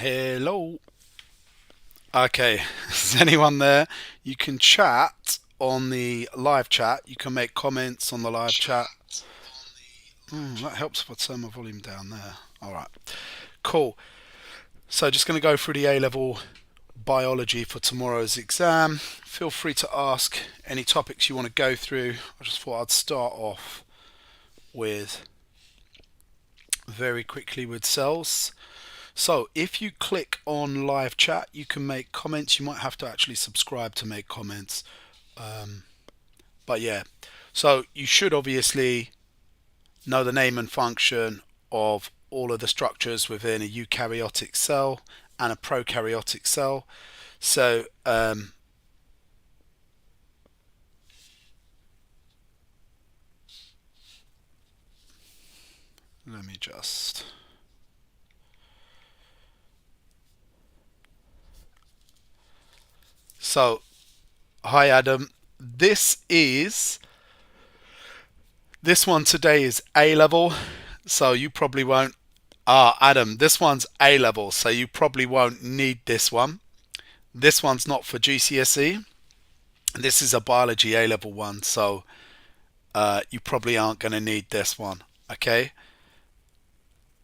Hello. Okay, is anyone there? You can chat on the live chat. You can make comments on the live chat. That helps if I turn my volume down there. All right, cool. So just going to go through the A level biology for tomorrow's exam. Feel free to ask any topics you want to go through. I just thought I'd start off with very quickly with cells. So if you click on live chat, you can make comments. You might have to actually subscribe to make comments. But yeah, so you should obviously know the name and function of all of the structures within a eukaryotic cell and a prokaryotic cell. So let me just. So, hi Adam. This one today is A level, so you probably won't. Adam, this one's A level, so you probably won't need this one. This one's not for GCSE. This is a biology A level one, so you probably aren't going to need this one. Okay.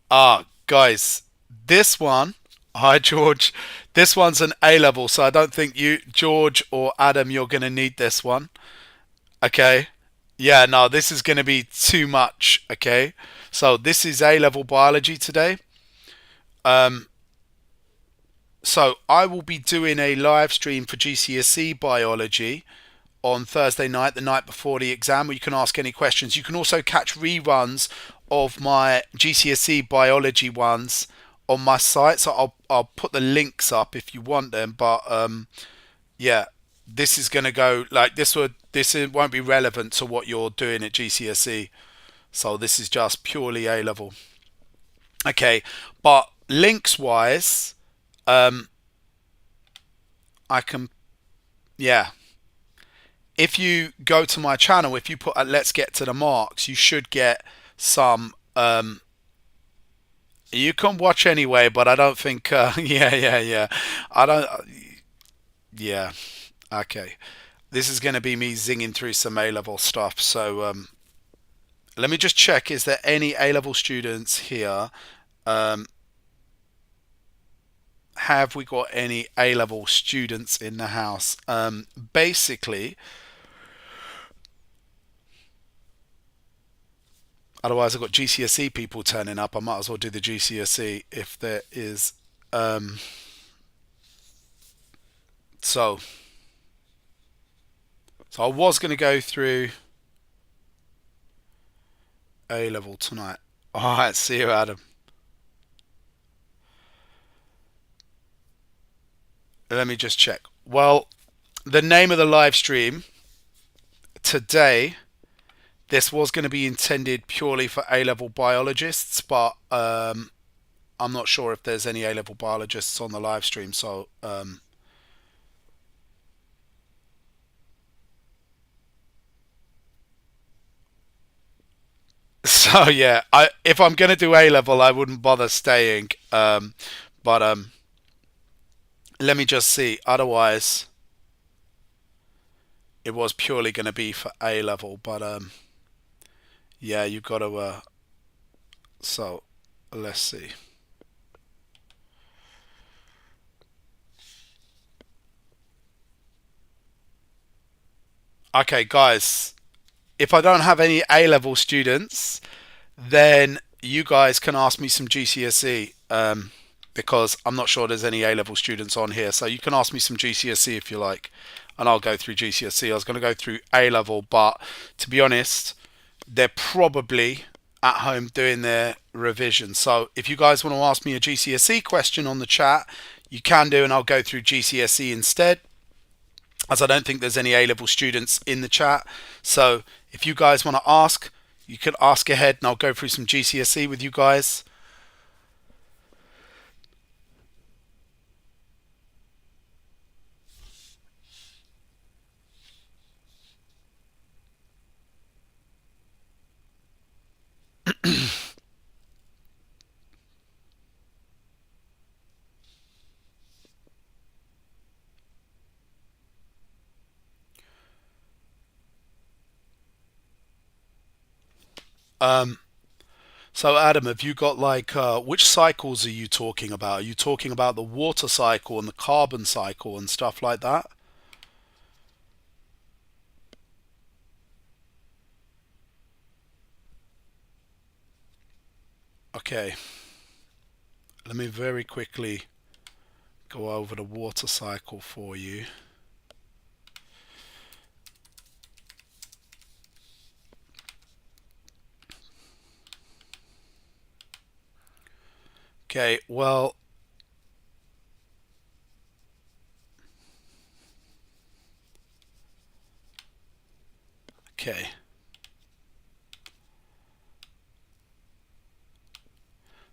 Guys, this one. Hi, George. This one's an A level, so I don't think you, George or Adam, you're going to need this one. Okay. Yeah, no, this is going to be too much. Okay. So this is A level biology today. Um, so I will be doing a live stream for GCSE biology on Thursday night, the night before the exam, where you can ask any questions. You can also catch reruns of my GCSE biology ones on my site. So I'll put the links up if you want them. But yeah, this is going to go like this won't be relevant to what you're doing at GCSE. So this is just purely A level. Okay, but links wise, um, I can yeah. If you go to my channel, if you put let's get to the marks, you should get some. You can watch anyway, but I don't think. Yeah. I don't. Yeah. Okay. This is going to be me zinging through some A level stuff. So let me just check. Is there any A level students here? Um, have we got any A level students in the house? Basically, otherwise I've got GCSE people turning up. I might as well do the GCSE if there is. Um, so, so I was going to go through A level tonight. All right, see you, Adam. Let me just check. Well, the name of the live stream today, this was going to be intended purely for A level biologists, but I'm not sure if there's any A level biologists on the live stream. So, so yeah, if I'm going to do A level, I wouldn't bother staying. But let me just see. Otherwise, it was purely going to be for A level. But yeah, you've got to. So let's see. Okay, guys, if I don't have any A level students, then you guys can ask me some GCSE because I'm not sure there's any A level students on here. So you can ask me some GCSE if you like, and I'll go through GCSE. I was going to go through A level, but to be honest, they're probably at home doing their revision. So if you guys want to ask me a GCSE question on the chat, you can do, and I'll go through GCSE instead, as I don't think there's any A level students in the chat. So if you guys want to ask, you can ask ahead and I'll go through some GCSE with you guys. So Adam, have you got like which cycles are you talking about? Are you talking about the water cycle and the carbon cycle and stuff like that? Okay, let me very quickly go over the water cycle for you. Okay, well, okay.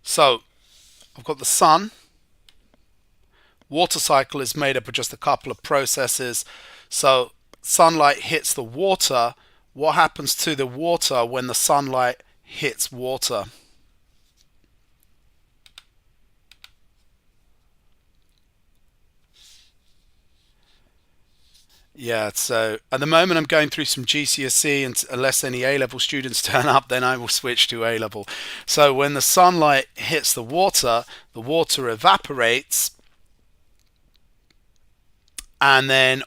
So I've got the sun. Water cycle is made up of just a couple of processes. So sunlight hits the water. What happens to the water when the sunlight hits water? Yeah, so at the moment I'm going through some GCSE, and unless any A-level students turn up, then I will switch to A-level. So when the sunlight hits the water evaporates, and then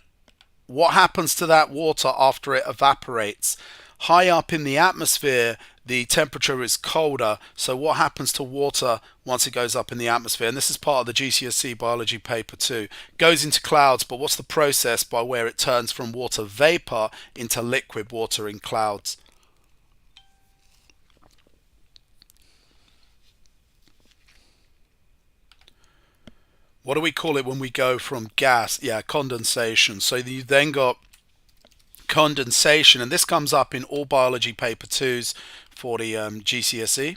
what happens to that water after it evaporates? High up in the atmosphere, the temperature is colder. So what happens to water once it goes up in the atmosphere? And this is part of the GCSE biology paper too. It goes into clouds, but what's the process by where it turns from water vapor into liquid water in clouds? What do we call it when we go from gas? Yeah, condensation. So you then got condensation, and this comes up in all biology paper twos for the GCSE.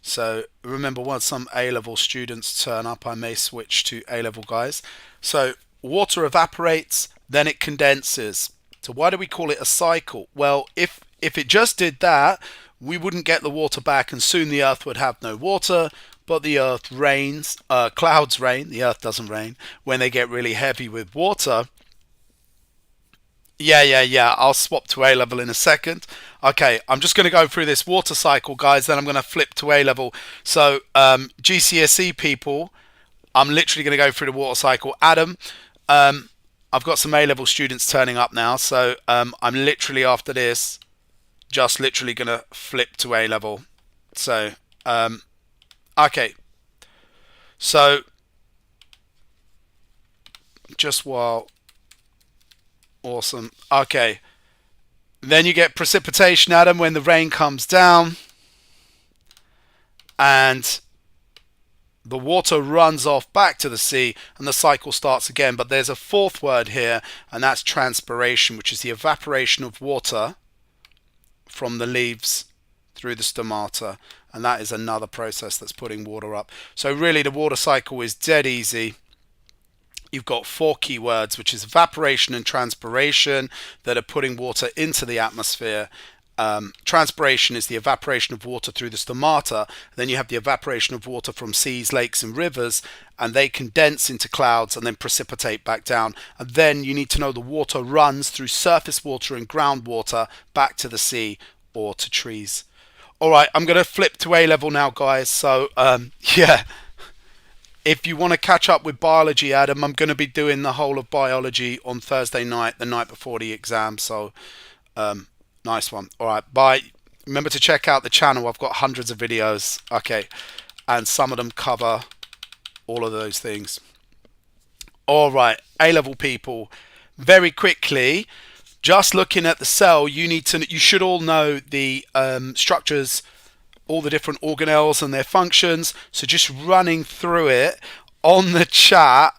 So remember, once some A-level students turn up, I may switch to A-level guys. So water evaporates, then it condenses. So why do we call it a cycle? Well, if it just did that, we wouldn't get the water back, and soon the Earth would have no water. But the Earth rains, clouds rain. The Earth doesn't rain when they get really heavy with water. Yeah. I'll swap to A level in a second. Okay, I'm just going to go through this water cycle, guys. Then I'm going to flip to A level. So, GCSE people, I'm literally going to go through the water cycle. Adam, I've got some A level students turning up now. So, I'm literally after this, just literally going to flip to A level. So, okay. So, just while. Awesome. Okay. Then you get precipitation, Adam, when the rain comes down and the water runs off back to the sea and the cycle starts again. But there's a fourth word here, and that's transpiration, which is the evaporation of water from the leaves through the stomata. And that is another process that's putting water up. So really the water cycle is dead easy. You've got four key words, which is evaporation and transpiration, that are putting water into the atmosphere. Transpiration is the evaporation of water through the stomata. Then you have the evaporation of water from seas, lakes, and rivers, and they condense into clouds and then precipitate back down. And then you need to know the water runs through surface water and groundwater back to the sea or to trees. All right, I'm going to flip to A level now, guys. So, yeah. If you want to catch up with biology, Adam, I'm going to be doing the whole of biology on Thursday night, the night before the exam. So, nice one. All right, bye. Remember to check out the channel. I've got hundreds of videos. Okay, and some of them cover all of those things. All right, A-level people. Very quickly, just looking at the cell, you should all know the structures, all the different organelles and their functions. So just running through it on the chat,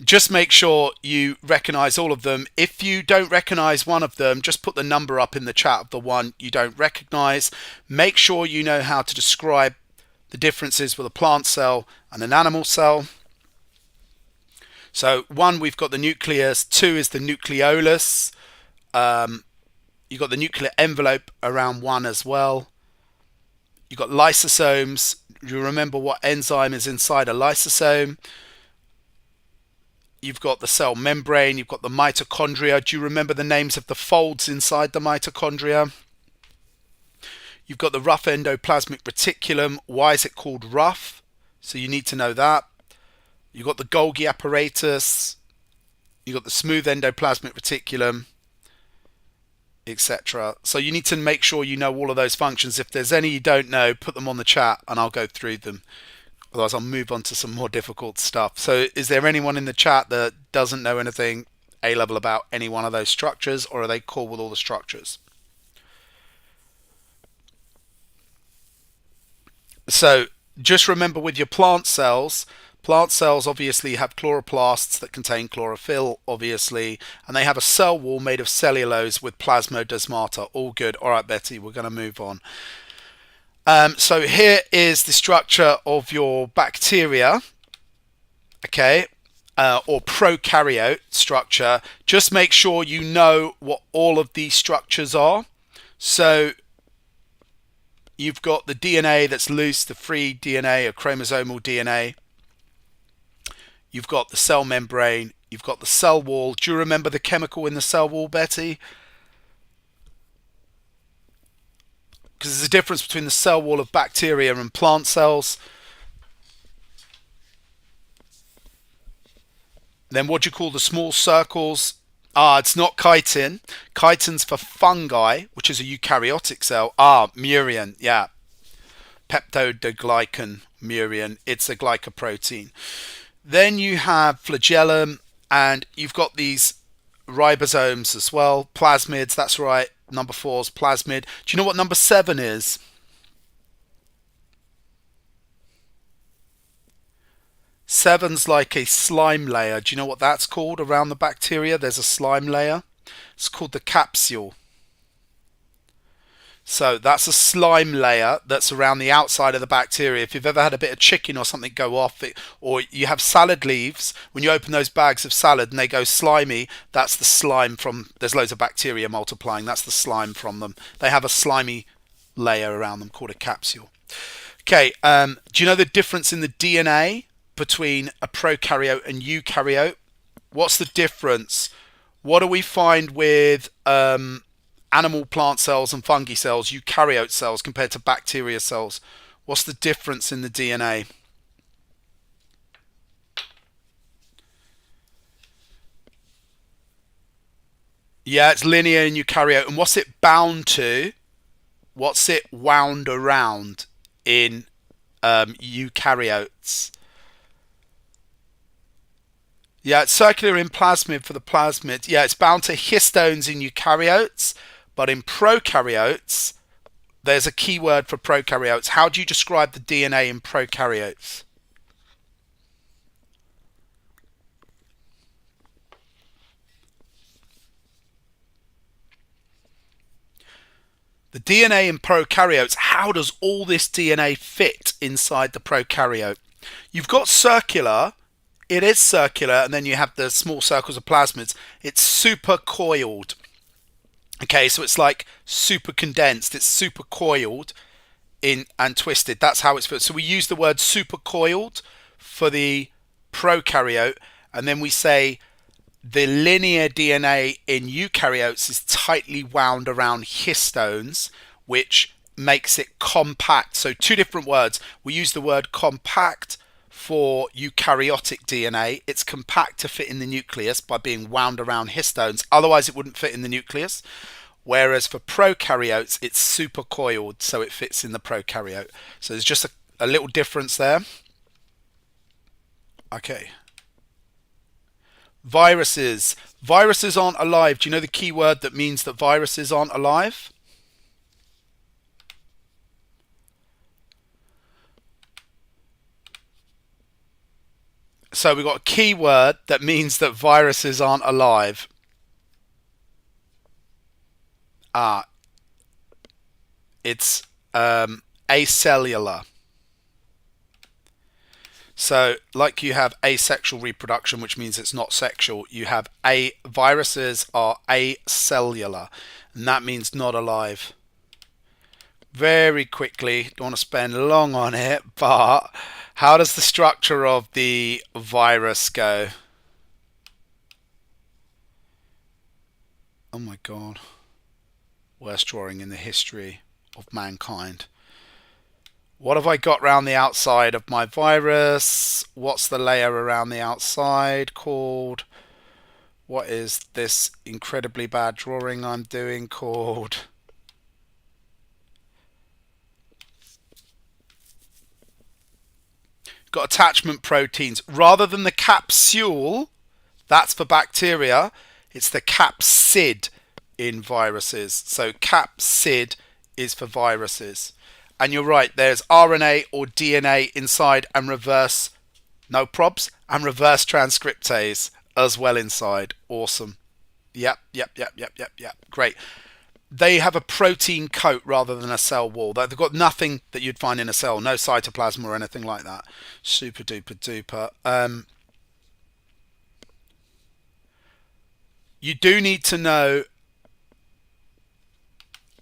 just make sure you recognize all of them. If you don't recognize one of them, just put the number up in the chat of the one you don't recognize. Make sure you know how to describe the differences with a plant cell and an animal cell. So one, we've got the nucleus. Two is the nucleolus. You've got the nuclear envelope around one as well. You've got lysosomes. You remember what enzyme is inside a lysosome. You've got the cell membrane. You've got the mitochondria. Do you remember the names of the folds inside the mitochondria? You've got the rough endoplasmic reticulum. Why is it called rough? So you need to know that. You've got the Golgi apparatus. You've got the smooth endoplasmic reticulum, etc. So you need to make sure you know all of those functions. If there's any you don't know, put them on the chat and I'll go through them. Otherwise, I'll move on to some more difficult stuff. So is there anyone in the chat that doesn't know anything A level about any one of those structures, or are they cool with all the structures? So just remember with your plant cells obviously have chloroplasts that contain chlorophyll, obviously, and they have a cell wall made of cellulose with plasmodesmata. All good. All right, Betty, we're going to move on. So here is the structure of your bacteria, okay, or prokaryote structure. Just make sure you know what all of these structures are. So you've got the DNA that's loose, the free DNA, or chromosomal DNA. You've got the cell membrane. You've got the cell wall. Do you remember the chemical in the cell wall, Betty? Because there's a difference between the cell wall of bacteria and plant cells. Then what do you call the small circles? It's not chitin. Chitin's for fungi, which is a eukaryotic cell. Murine, yeah. Peptidoglycan murine. It's a glycoprotein. Then you have flagellum, and you've got these ribosomes as well. Plasmids, that's right. Number 4 is plasmid. Do you know what number 7 is? Seven's like a slime layer. Do you know what that's called around the bacteria? There's a slime layer. It's called the capsule. So that's a slime layer that's around the outside of the bacteria. If you've ever had a bit of chicken or something go off, or you have salad leaves, when you open those bags of salad and they go slimy, that's the slime from, there's loads of bacteria multiplying, that's the slime from them. They have a slimy layer around them called a capsule. Okay, do you know the difference in the DNA between a prokaryote and eukaryote? What's the difference? What do we find with animal plant cells and fungi cells, eukaryote cells, compared to bacteria cells? What's the difference in the DNA? Yeah, it's linear in eukaryote. And what's it bound to? What's it wound around in eukaryotes? Yeah, it's circular in plasmid for the plasmid. Yeah, it's bound to histones in eukaryotes, but in prokaryotes, there's a key word for prokaryotes. How do you describe the DNA in prokaryotes? The DNA in prokaryotes, how does all this DNA fit inside the prokaryote? You've got circular, it is circular, and then you have the small circles of plasmids. It's super coiled. Okay, so it's like super condensed, it's super coiled in and twisted. That's how it's built. So we use the word super coiled for the prokaryote, and then we say the linear DNA in eukaryotes is tightly wound around histones, which makes it compact. So two different words. We use the word compact for eukaryotic DNA. It's compact to fit in the nucleus by being wound around histones. Otherwise, it wouldn't fit in the nucleus. Whereas for prokaryotes, it's super coiled, so it fits in the prokaryote. So there's just a little difference there. Okay. Viruses. Viruses aren't alive. Do you know the key word that means that viruses aren't alive? So we've got a key word that means that viruses aren't alive. It's acellular. So, like you have asexual reproduction, which means it's not sexual, you have viruses are acellular, and that means not alive. Very quickly, don't want to spend long on it, but how does the structure of the virus go? Oh my god. Worst drawing in the history of mankind. What have I got around the outside of my virus? What's the layer around the outside called? What is this incredibly bad drawing I'm doing called? Got attachment proteins. Rather than the capsule, that's for bacteria, it's the capsid in viruses. So capsid is for viruses. And you're right, there's RNA or DNA inside and reverse, no probs, and reverse transcriptase as well inside. Awesome. Yep. Great. They have a protein coat rather than a cell wall. They've got nothing that you'd find in a cell, no cytoplasm or anything like that. Super duper duper. You do need to know.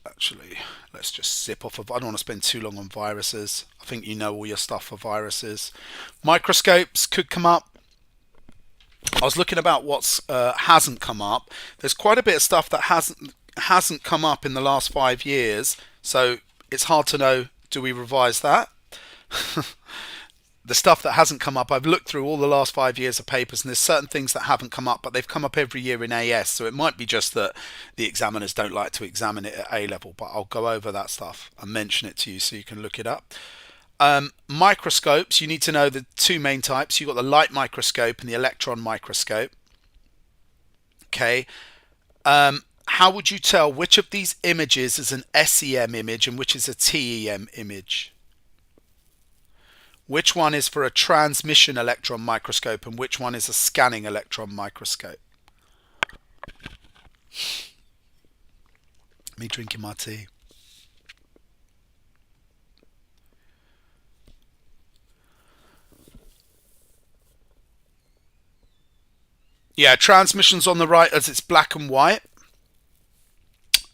Actually, let's just zip off of. I don't want to spend too long on viruses. I think you know all your stuff for viruses. Microscopes could come up. I was looking about what's hasn't come up. There's quite a bit of stuff that hasn't come up in the last 5 years, so it's hard to know, do we revise that? The stuff that hasn't come up, I've looked through all the last 5 years of papers, and there's certain things that haven't come up, but they've come up every year in AS, so it might be just that the examiners don't like to examine it at A level, but I'll go over that stuff and mention it to you so you can look it up. Microscopes, you need to know the two main types. You've got the light microscope and the electron microscope. Okay. How would you tell which of these images is an SEM image and which is a TEM image? Which one is for a transmission electron microscope and which one is a scanning electron microscope? Me drinking my tea. Yeah, transmission's on the right as it's black and white.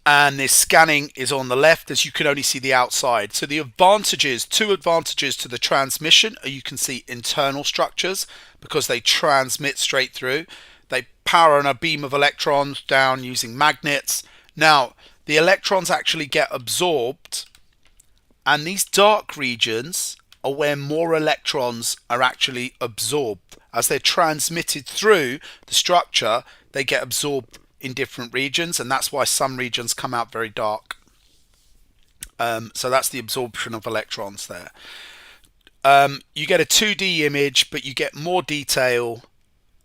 And this scanning is on the left as you can only see the outside. So the advantages, two advantages to the transmission are you can see internal structures because they transmit straight through. They power on a beam of electrons down using magnets. Now, the electrons actually get absorbed, and these dark regions are where more electrons are actually absorbed. As they're transmitted through the structure, they get absorbed in different regions, and that's why some regions come out very dark. So that's the absorption of electrons there. You get a 2D image, but you get more detail,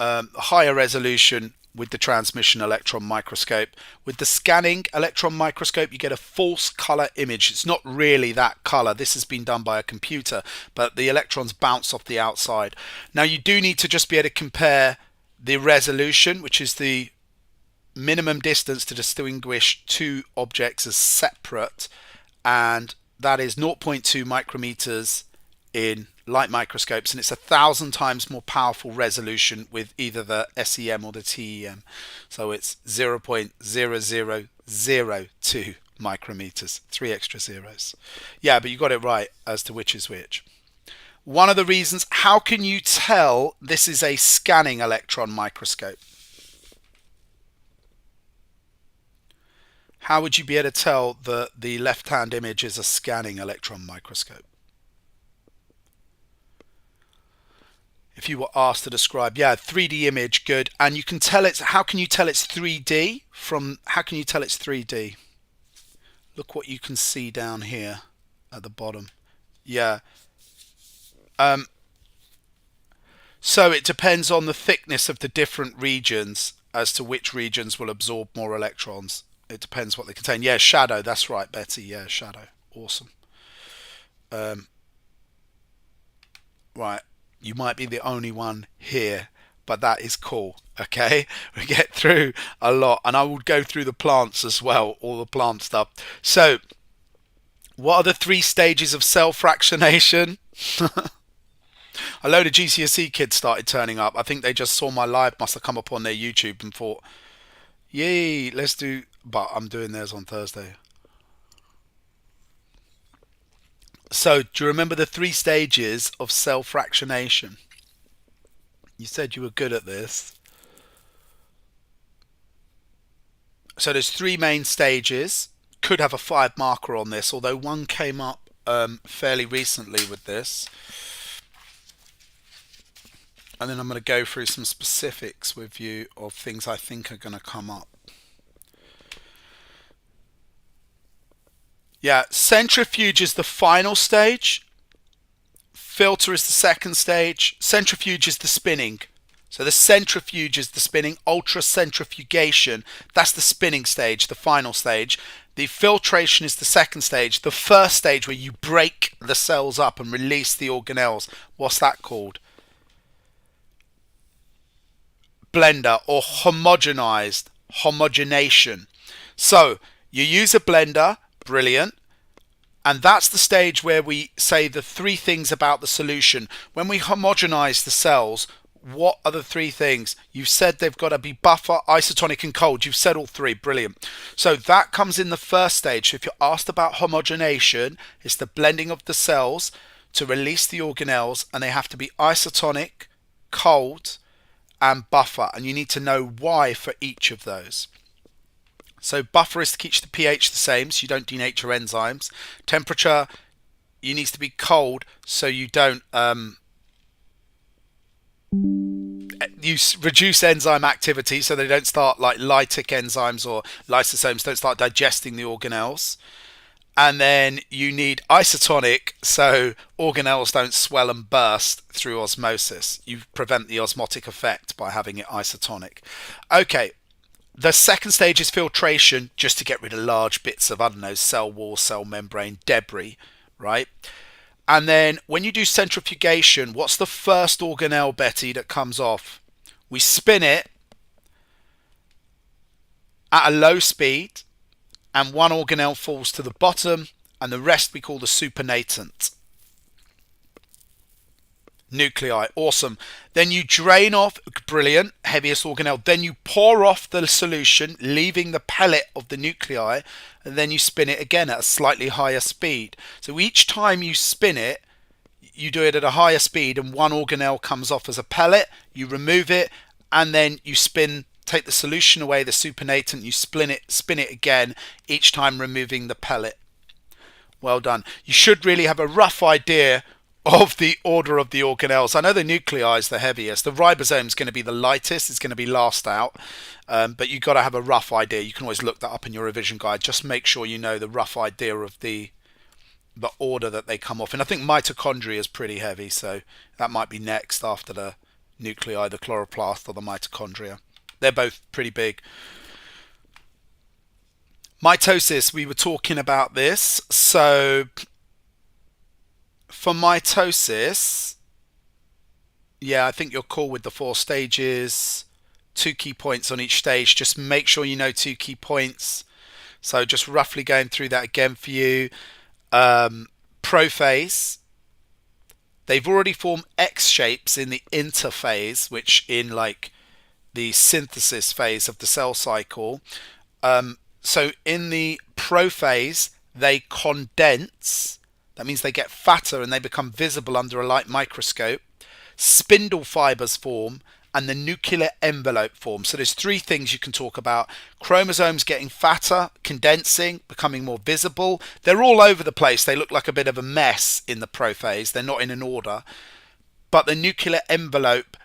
higher resolution with the transmission electron microscope. With the scanning electron microscope, you get a false color image. It's not really that color. This has been done by a computer, but the electrons bounce off the outside. Now you do need to just be able to compare the resolution, which is the minimum distance to distinguish two objects as separate, and that is 0.2 micrometers in light microscopes, and it's 1,000 times more powerful resolution with either the SEM or the TEM. So it's 0.0002 micrometers, 3 extra zeros. Yeah, but you got it right as to which is which. One of the reasons, how can you tell this is a scanning electron microscope? How would you be able to tell that the left-hand image is a scanning electron microscope? If you were asked to describe, yeah, 3D image, good. And you can tell it's, how can you tell it's 3D from, how can you tell it's 3D? Look what you can see down here at the bottom. Yeah. So it depends on the thickness of the different regions as to which regions will absorb more electrons. It depends what they contain. Yeah, shadow, that's right, Betty. Yeah, shadow. Awesome. Right. You might be the only one here, but that is cool. Okay, we get through a lot, and I will go through the plants as well, all the plant stuff. So what are the 3 stages of cell fractionation? A load of GCSE kids started turning up. I think they just saw my live, must have come up on their YouTube and thought, yay, let's do, but I'm doing theirs on Thursday. So, do you remember the 3 stages of cell fractionation? You said you were good at this. So there's 3 main stages. could have a 5 marker on this, although one came up fairly recently with this. And then I'm going to go through some specifics with you of things I think are going to come up. Yeah, centrifuge is the final stage. Filter is the second stage. Centrifuge is the spinning. So the centrifuge is the spinning. Ultracentrifugation, that's the spinning stage, the final stage. The filtration is the second stage. The first stage where you break the cells up and release the organelles. What's that called? Blender, or homogenized, homogenation. So you use a blender, brilliant, and that's the stage where we say the 3 things about the solution. When we homogenize the cells, what are the 3 things? You've said they've got to be buffer, isotonic, and cold. You've said all 3, brilliant. So that comes in the first stage. So if you're asked about homogenation, it's the blending of the cells to release the organelles, and they have to be isotonic, cold, and buffer, and you need to know why for each of those. So buffer is to keep the pH the same, so you don't denature enzymes. Temperature, you needs to be cold, so you don't you reduce enzyme activity, so they don't start, like lytic enzymes or lysosomes don't start digesting the organelles. And then you need isotonic, so organelles don't swell and burst through osmosis. You prevent the osmotic effect by having it isotonic. Okay, the second stage is filtration, just to get rid of large bits of, I don't know, cell wall, cell membrane, debris, right? And then when you do centrifugation, what's the first organelle, Betty, that comes off? We spin it at a low speed, and one organelle falls to the bottom, and the rest we call the supernatant nuclei. Awesome. Then you drain off, brilliant, heaviest organelle. Then you pour off the solution, leaving the pellet of the nuclei, and then you spin it again at a slightly higher speed. So each time you spin it, you do it at a higher speed, and one organelle comes off as a pellet. You remove it, and then you take the solution away, the supernatant, you spin it again, each time removing the pellet. Well done. You should really have a rough idea of the order of the organelles. I know the nuclei is the heaviest. The ribosome is going to be the lightest. It's going to be last out. But you've got to have a rough idea. You can always look that up in your revision guide. Just make sure you know the rough idea of the order that they come off. And I think mitochondria is pretty heavy, so that might be next after the nuclei, the chloroplast or the mitochondria. They're both pretty big. Mitosis, we were talking about this. So for mitosis, yeah, I think you're cool with the 4 stages. 2 key points on each stage. Just make sure you know 2 key points. So just roughly going through that again for you. Prophase. They've already formed X shapes in the interphase, which in like the synthesis phase of the cell cycle. So in the prophase, they condense. That means they get fatter and they become visible under a light microscope. Spindle fibers form, and the nuclear envelope forms. So there's 3 things you can talk about. Chromosomes getting fatter, condensing, becoming more visible. They're all over the place. They look like a bit of a mess in the prophase. They're not in an order. But the nuclear envelope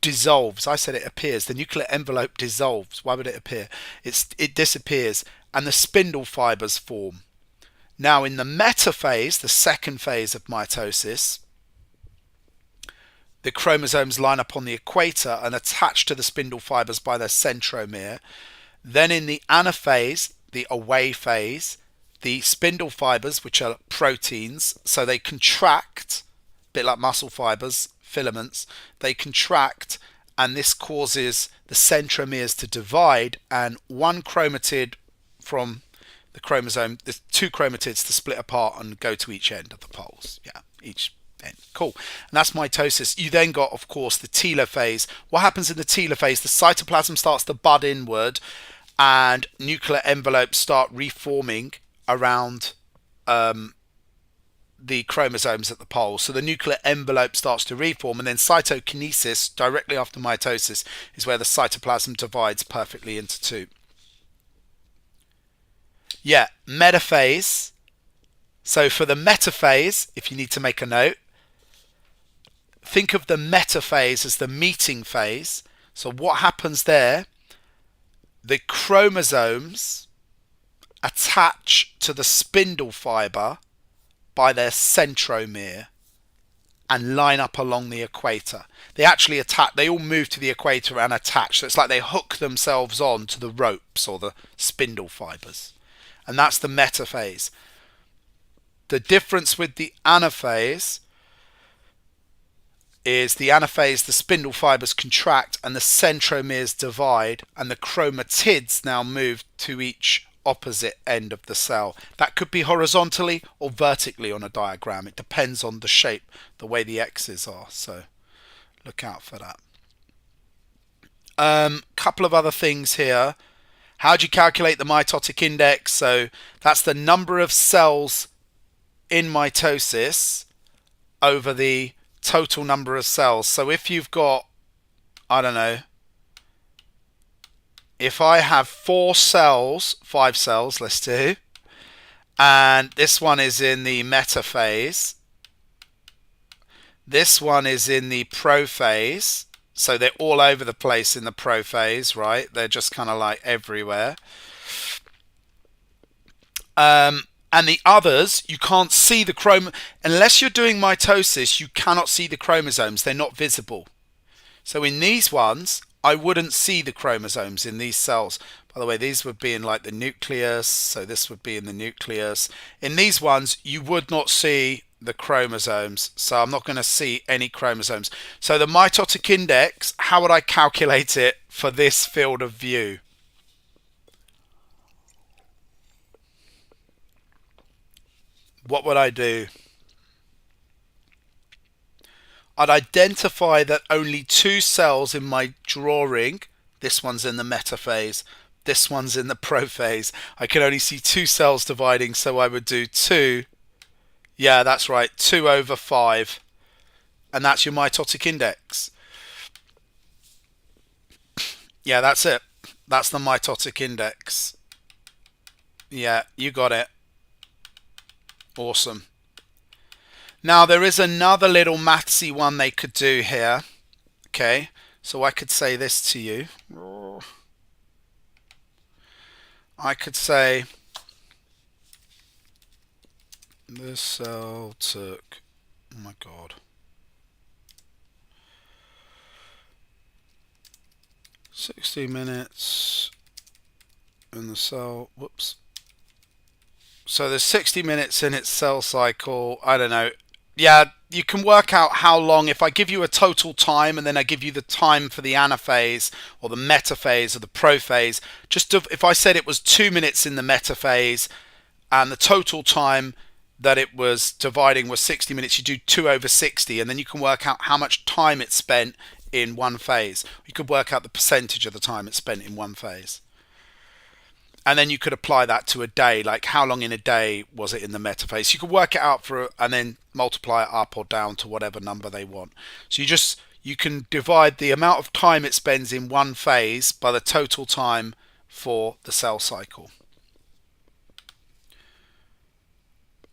dissolves. I said it appears. The nuclear envelope dissolves. Why would it appear? It disappears, and the spindle fibers form. Now in the metaphase, the second phase of mitosis, the chromosomes line up on the equator and attach to the spindle fibers by their centromere. Then in the anaphase, the away phase, the spindle fibers, which are proteins, so they contract, a bit like muscle fibers, filaments, they contract, and this causes the centromeres to divide, and one chromatid from the chromosome, there's 2 chromatids to split apart and go to each end of the poles. Yeah, each end. Cool. And that's mitosis. You then got, of course, the telophase. What happens in the telophase? The cytoplasm starts to bud inward, and nuclear envelopes start reforming around the chromosomes at the poles. So the nuclear envelope starts to reform, and then cytokinesis, directly after mitosis, is where the cytoplasm divides perfectly into 2. Yeah, metaphase. So for the metaphase, if you need to make a note, think of the metaphase as the meeting phase. So what happens there? The chromosomes attach to the spindle fiber by their centromere and line up along the equator. They actually attach, they all move to the equator and attach. So it's like they hook themselves on to the ropes or the spindle fibers. And that's the metaphase. The difference with the anaphase is the anaphase, the spindle fibers contract and the centromeres divide, and the chromatids now move to each opposite end of the cell. That could be horizontally or vertically on a diagram. It depends on the shape, the way the X's are. So look out for that. Couple of other things here. How do you calculate the mitotic index? So that's the number of cells in mitosis over the total number of cells. So if you've got, I don't know, if I have 5 cells, let's do, and this one is in the metaphase, this one is in the prophase, so they're all over the place in the prophase, right? They're just kind of like everywhere. And the others, you can't see the unless you're doing mitosis, you cannot see the chromosomes. They're not visible. So in these ones, I wouldn't see the chromosomes in these cells. By the way, these would be in like the nucleus. So this would be in the nucleus. In these ones, you would not see the chromosomes. So I'm not going to see any chromosomes. So the mitotic index, how would I calculate it for this field of view? What would I do? I'd identify that only 2 cells in my drawing, this one's in the metaphase, this one's in the prophase. I can only see 2 cells dividing, so I would do 2. Yeah, that's right, 2 over 5. And that's your mitotic index. Yeah, that's it. That's the mitotic index. Yeah, you got it. Awesome. Now there is another little mathsy one they could do here. Okay, so I could say this to you. I could say this cell took, oh my god, 60 minutes in the cell, whoops. So there's 60 minutes in its cell cycle. I don't know. Yeah, you can work out how long. If I give you a total time and then I give you the time for the anaphase or the metaphase or the prophase, if I said it was 2 minutes in the metaphase and the total time that it was dividing was 60 minutes, you do 2 over 60, and then you can work out how much time it spent in one phase. You could work out the percentage of the time it spent in one phase. And then you could apply that to a day, like how long in a day was it in the metaphase. You could work it out and then multiply it up or down to whatever number they want. So you can divide the amount of time it spends in one phase by the total time for the cell cycle.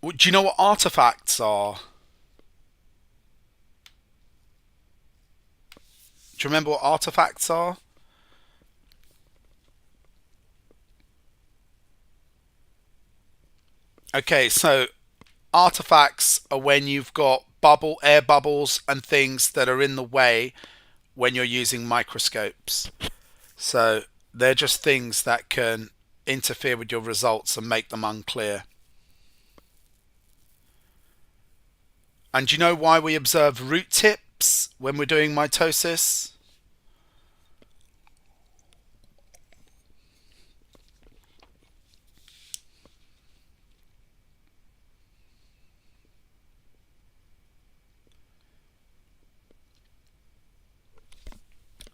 Do you know what artifacts are? Do you remember what artifacts are? Okay, so artifacts are when you've got air bubbles and things that are in the way when you're using microscopes. So they're just things that can interfere with your results and make them unclear. And do you know why we observe root tips when we're doing mitosis?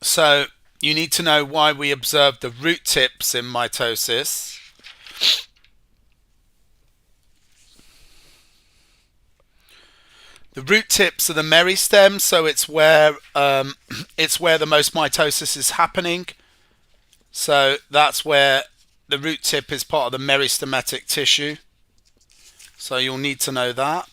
So you need to know why we observe the root tips in mitosis. The root tips are the meristem, so it's where the most mitosis is happening. So that's where the root tip is part of the meristematic tissue, so you'll need to know that.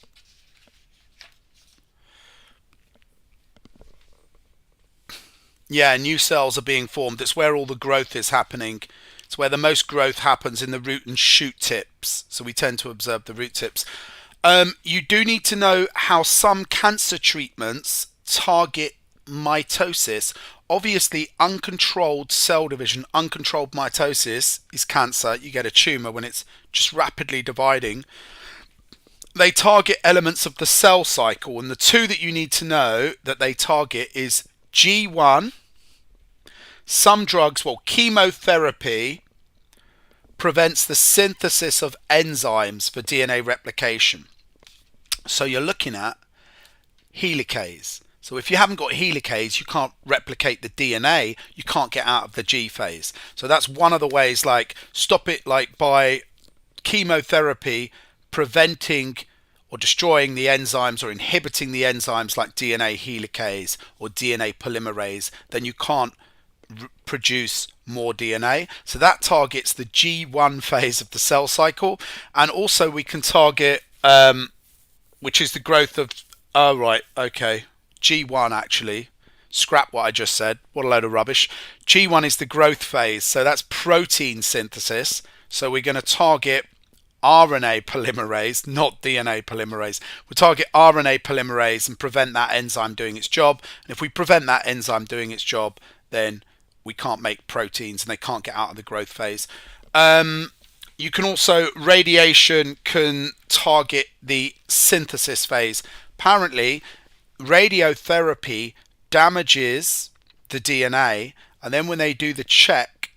Yeah, new cells are being formed. It's where all the growth is happening. It's where the most growth happens, in the root and shoot tips. So we tend to observe the root tips. You do need to know how some cancer treatments target mitosis. Obviously, uncontrolled cell division, uncontrolled mitosis is cancer. You get a tumor when it's just rapidly dividing. They target elements of the cell cycle, and the two that you need to know that they target is G1. Some drugs, well, chemotherapy prevents the synthesis of enzymes for DNA replication. So you're looking at helicase. So if you haven't got helicase, you can't replicate the DNA, you can't get out of the G phase. So that's one of the ways, like, stop it, like, by chemotherapy preventing or destroying the enzymes or inhibiting the enzymes like DNA helicase or DNA polymerase, then you can't produce more DNA. So that targets the G1 phase of the cell cycle. And also we can target, which is the growth of, oh right, okay, G1 actually. Scrap what I just said. What a load of rubbish. G1 is the growth phase. So that's protein synthesis. So we're going to target RNA polymerase, not DNA polymerase. We target RNA polymerase and prevent that enzyme doing its job. And if we prevent that enzyme doing its job, then we can't make proteins and they can't get out of the growth phase. You can also, radiation can target the synthesis phase. Apparently, radiotherapy damages the DNA, and then when they do the check,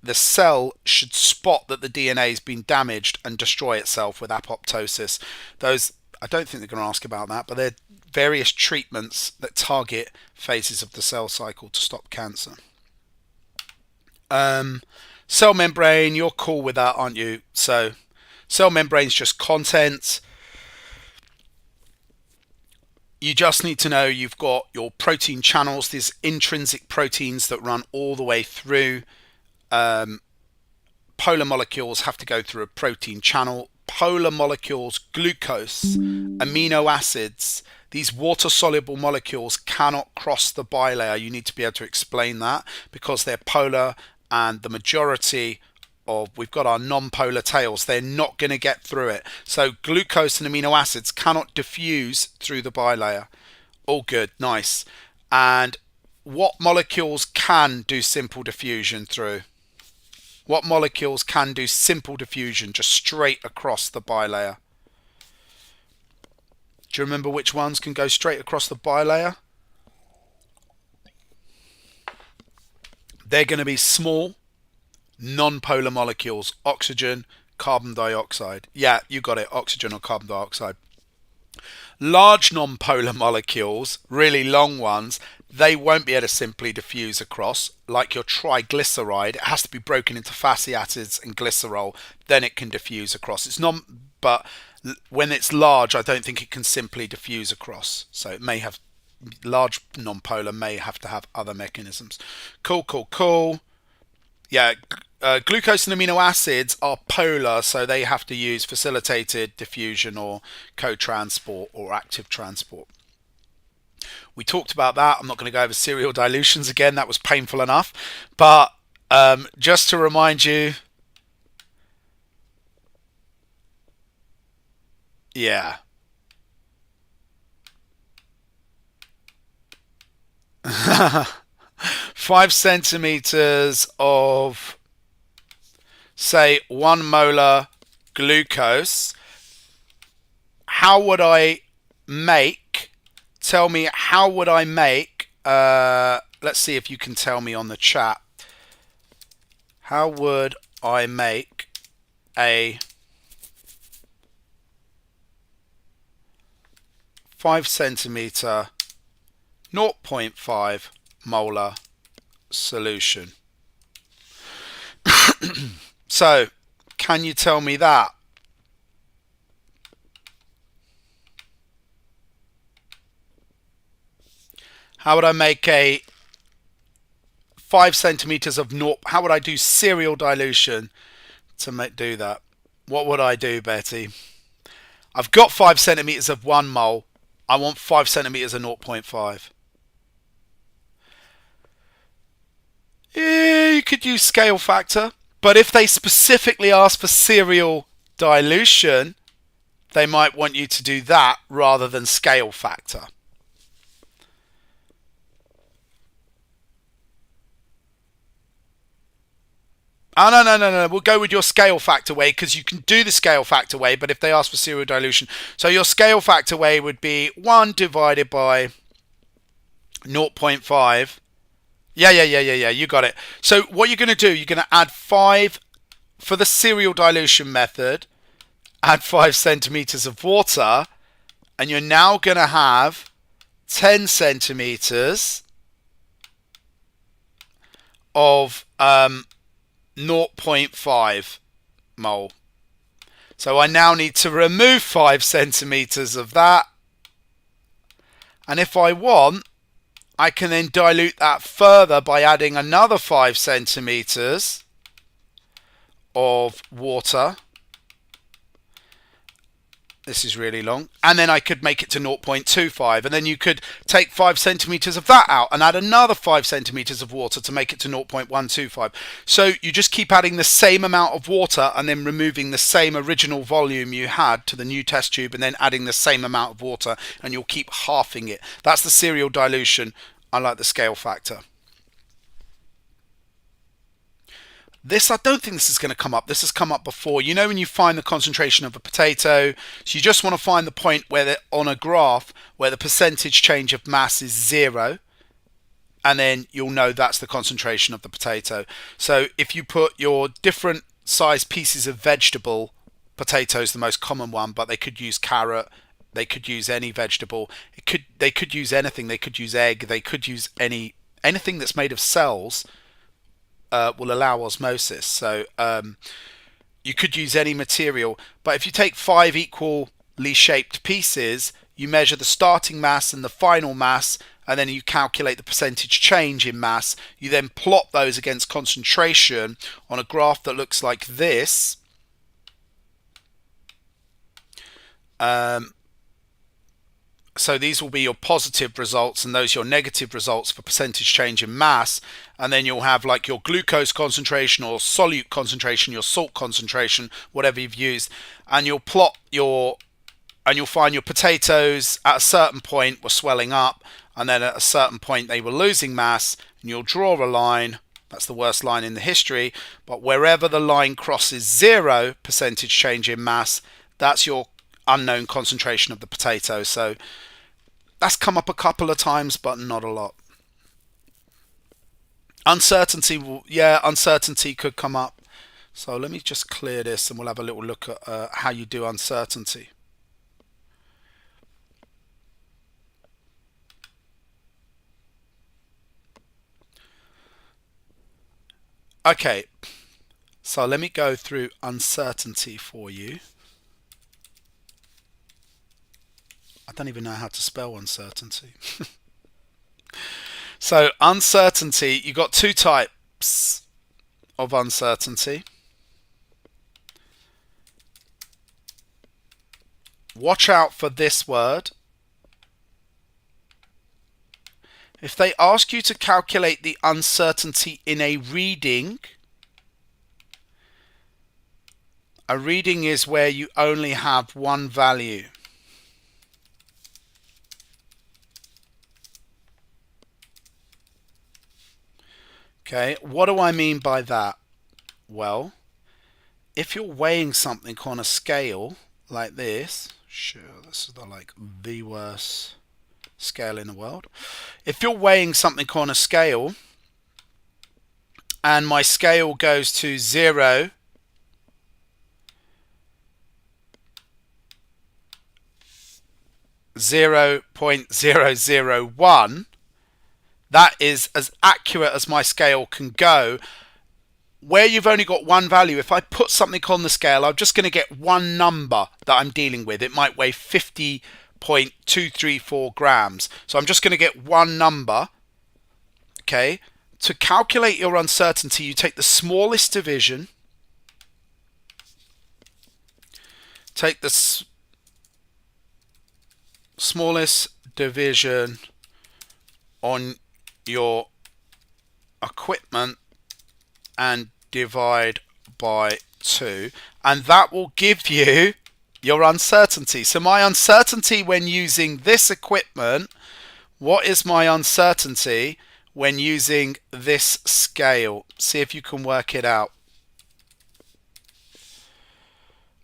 the cell should spot that the DNA has been damaged and destroy itself with apoptosis. Those, I don't think they're going to ask about that, but they're various treatments that target phases of the cell cycle to stop cancer. Cell membrane, you're cool with that, aren't you? So cell membrane is just content. You just need to know you've got your protein channels, these intrinsic proteins that run all the way through. Polar molecules have to go through a protein channel. Polar molecules, glucose, amino acids, these water-soluble molecules cannot cross the bilayer. You need to be able to explain that because they're polar, and the majority of, we've got our non-polar tails, they're not going to get through it. So glucose and amino acids cannot diffuse through the bilayer. All good, nice. And what molecules can do simple diffusion through? What molecules can do simple diffusion just straight across the bilayer? Do you remember which ones can go straight across the bilayer? They're going to be small, non-polar molecules. Oxygen, carbon dioxide. Yeah, you got it. Oxygen or carbon dioxide. Large non-polar molecules, really long ones, they won't be able to simply diffuse across. Like your triglyceride, it has to be broken into fatty acids and glycerol, then it can diffuse across. It's not, but when it's large, I don't think it can simply diffuse across. So it may have, large non-polar may have to have other mechanisms. Cool. Yeah, glucose and amino acids are polar, so they have to use facilitated diffusion or co-transport or active transport. We talked about that. I'm not going to go over serial dilutions again. That was painful enough. But just to remind you, yeah. 5 centimeters of, say, 1 molar glucose. How would I make, tell me, how would I make, let's see if you can tell me on the chat. How would I make a 5 centimeter 0.5 molar solution? So, can you tell me that? How would I make a 5 centimeters of naught? How would I do serial dilution? to do that. What would I do, Betty? I've got 5 centimeters of 1 mole. I want 5 centimeters of 0.5. Yeah, you could use scale factor. But if they specifically ask for serial dilution, they might want you to do that rather than scale factor. Oh, no. We'll go with your scale factor way because you can do the scale factor way, but if they ask for serial dilution. So your scale factor way would be 1 divided by 0.5. Yeah. You got it. So what you're going to do, you're going to add 5 for the serial dilution method, add 5 centimeters of water, and you're now going to have 10 centimeters of 0.5 mole. So I now need to remove 5 centimeters of that. And if I want, I can then dilute that further by adding another 5 centimeters of water. This is really long. And then I could make it to 0.25. And then you could take 5 centimeters of that out and add another 5 centimeters of water to make it to 0.125. So you just keep adding the same amount of water and then removing the same original volume you had to the new test tube and then adding the same amount of water, and you'll keep halving it. That's the serial dilution. I like the scale factor. This, I don't think this is going to come up. This has come up before. You know when you find the concentration of a potato, so you just want to find the point where on a graph where the percentage change of mass is 0, and then you'll know that's the concentration of the potato. So if you put your different size pieces of vegetable, potato is the most common one, but they could use carrot, they could use any vegetable, they could use anything, they could use egg, they could use anything that's made of cells. Will allow osmosis. So you could use any material, but if you take 5 equally shaped pieces, you measure the starting mass and the final mass, and then you calculate the percentage change in mass. You then plot those against concentration on a graph that looks like this. So these will be your positive results and those your negative results for percentage change in mass. And then you'll have like your glucose concentration or solute concentration, your salt concentration, whatever you've used. And you'll plot and you'll find your potatoes at a certain point were swelling up, and then at a certain point they were losing mass, and you'll draw a line. That's the worst line in the history, but wherever the line crosses 0 percentage change in mass, that's your unknown concentration of the potato. So that's come up a couple of times, but not a lot. Uncertainty, uncertainty could come up. So let me just clear this and we'll have a little look at how you do uncertainty. Okay, so let me go through uncertainty for you. I don't even know how to spell uncertainty. So uncertainty, you've got 2 types of uncertainty. Watch out for this word. If they ask you to calculate the uncertainty in a reading is where you only have one value. Okay, what do I mean by that? Well, if you're weighing something on a scale like this, sure, this is the worst scale in the world. If you're weighing something on a scale and my scale goes to 0, 0.001, that is as accurate as my scale can go. Where you've only got one value, if I put something on the scale, I'm just going to get one number that I'm dealing with. It might weigh 50.234 grams. So I'm just going to get one number. Okay. To calculate your uncertainty, you take the smallest division take the smallest division on your equipment and divide by 2, and that will give you your uncertainty. So my uncertainty when using this equipment, what is my uncertainty when using this scale? See if you can work it out.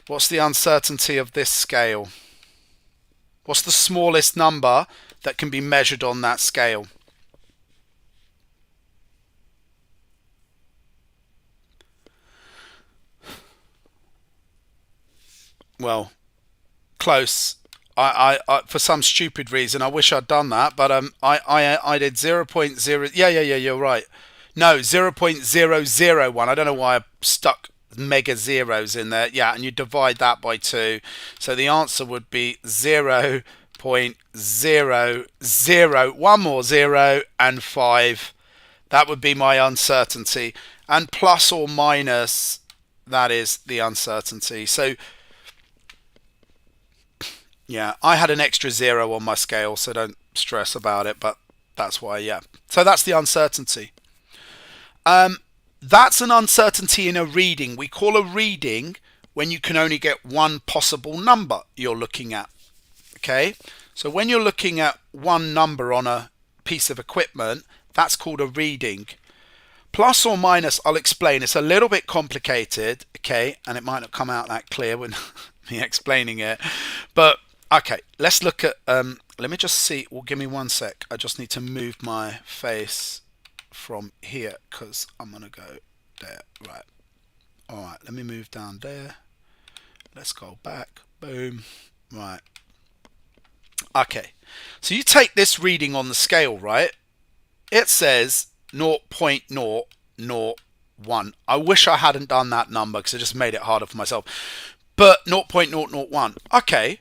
What's the uncertainty of this scale? What's the smallest number that can be measured on that scale? Well, close. I for some stupid reason, I wish I'd done that, but I did 0.0. Yeah, you're right. No, 0.001. I don't know why I stuck mega zeros in there. Yeah, and you divide that by 2. So the answer would be 0.00, one more 0 and 5. That would be my uncertainty. And plus or minus, that is the uncertainty. So yeah, I had an extra 0 on my scale, so don't stress about it, but that's why, yeah. So that's the uncertainty. That's an uncertainty in a reading. We call a reading when you can only get one possible number you're looking at. Okay, so when you're looking at one number on a piece of equipment, that's called a reading. Plus or minus, I'll explain. It's a little bit complicated, okay, and it might not come out that clear when me explaining it. But okay, let's look at. Let me just see. Well, give me one sec. I just need to move my face from here because I'm gonna go there. Right. All right. Let me move down there. Let's go back. Boom. Right. Okay. So you take this reading on the scale, right? It says 0.001. I wish I hadn't done that number because it just made it harder for myself. But 0.001. Okay.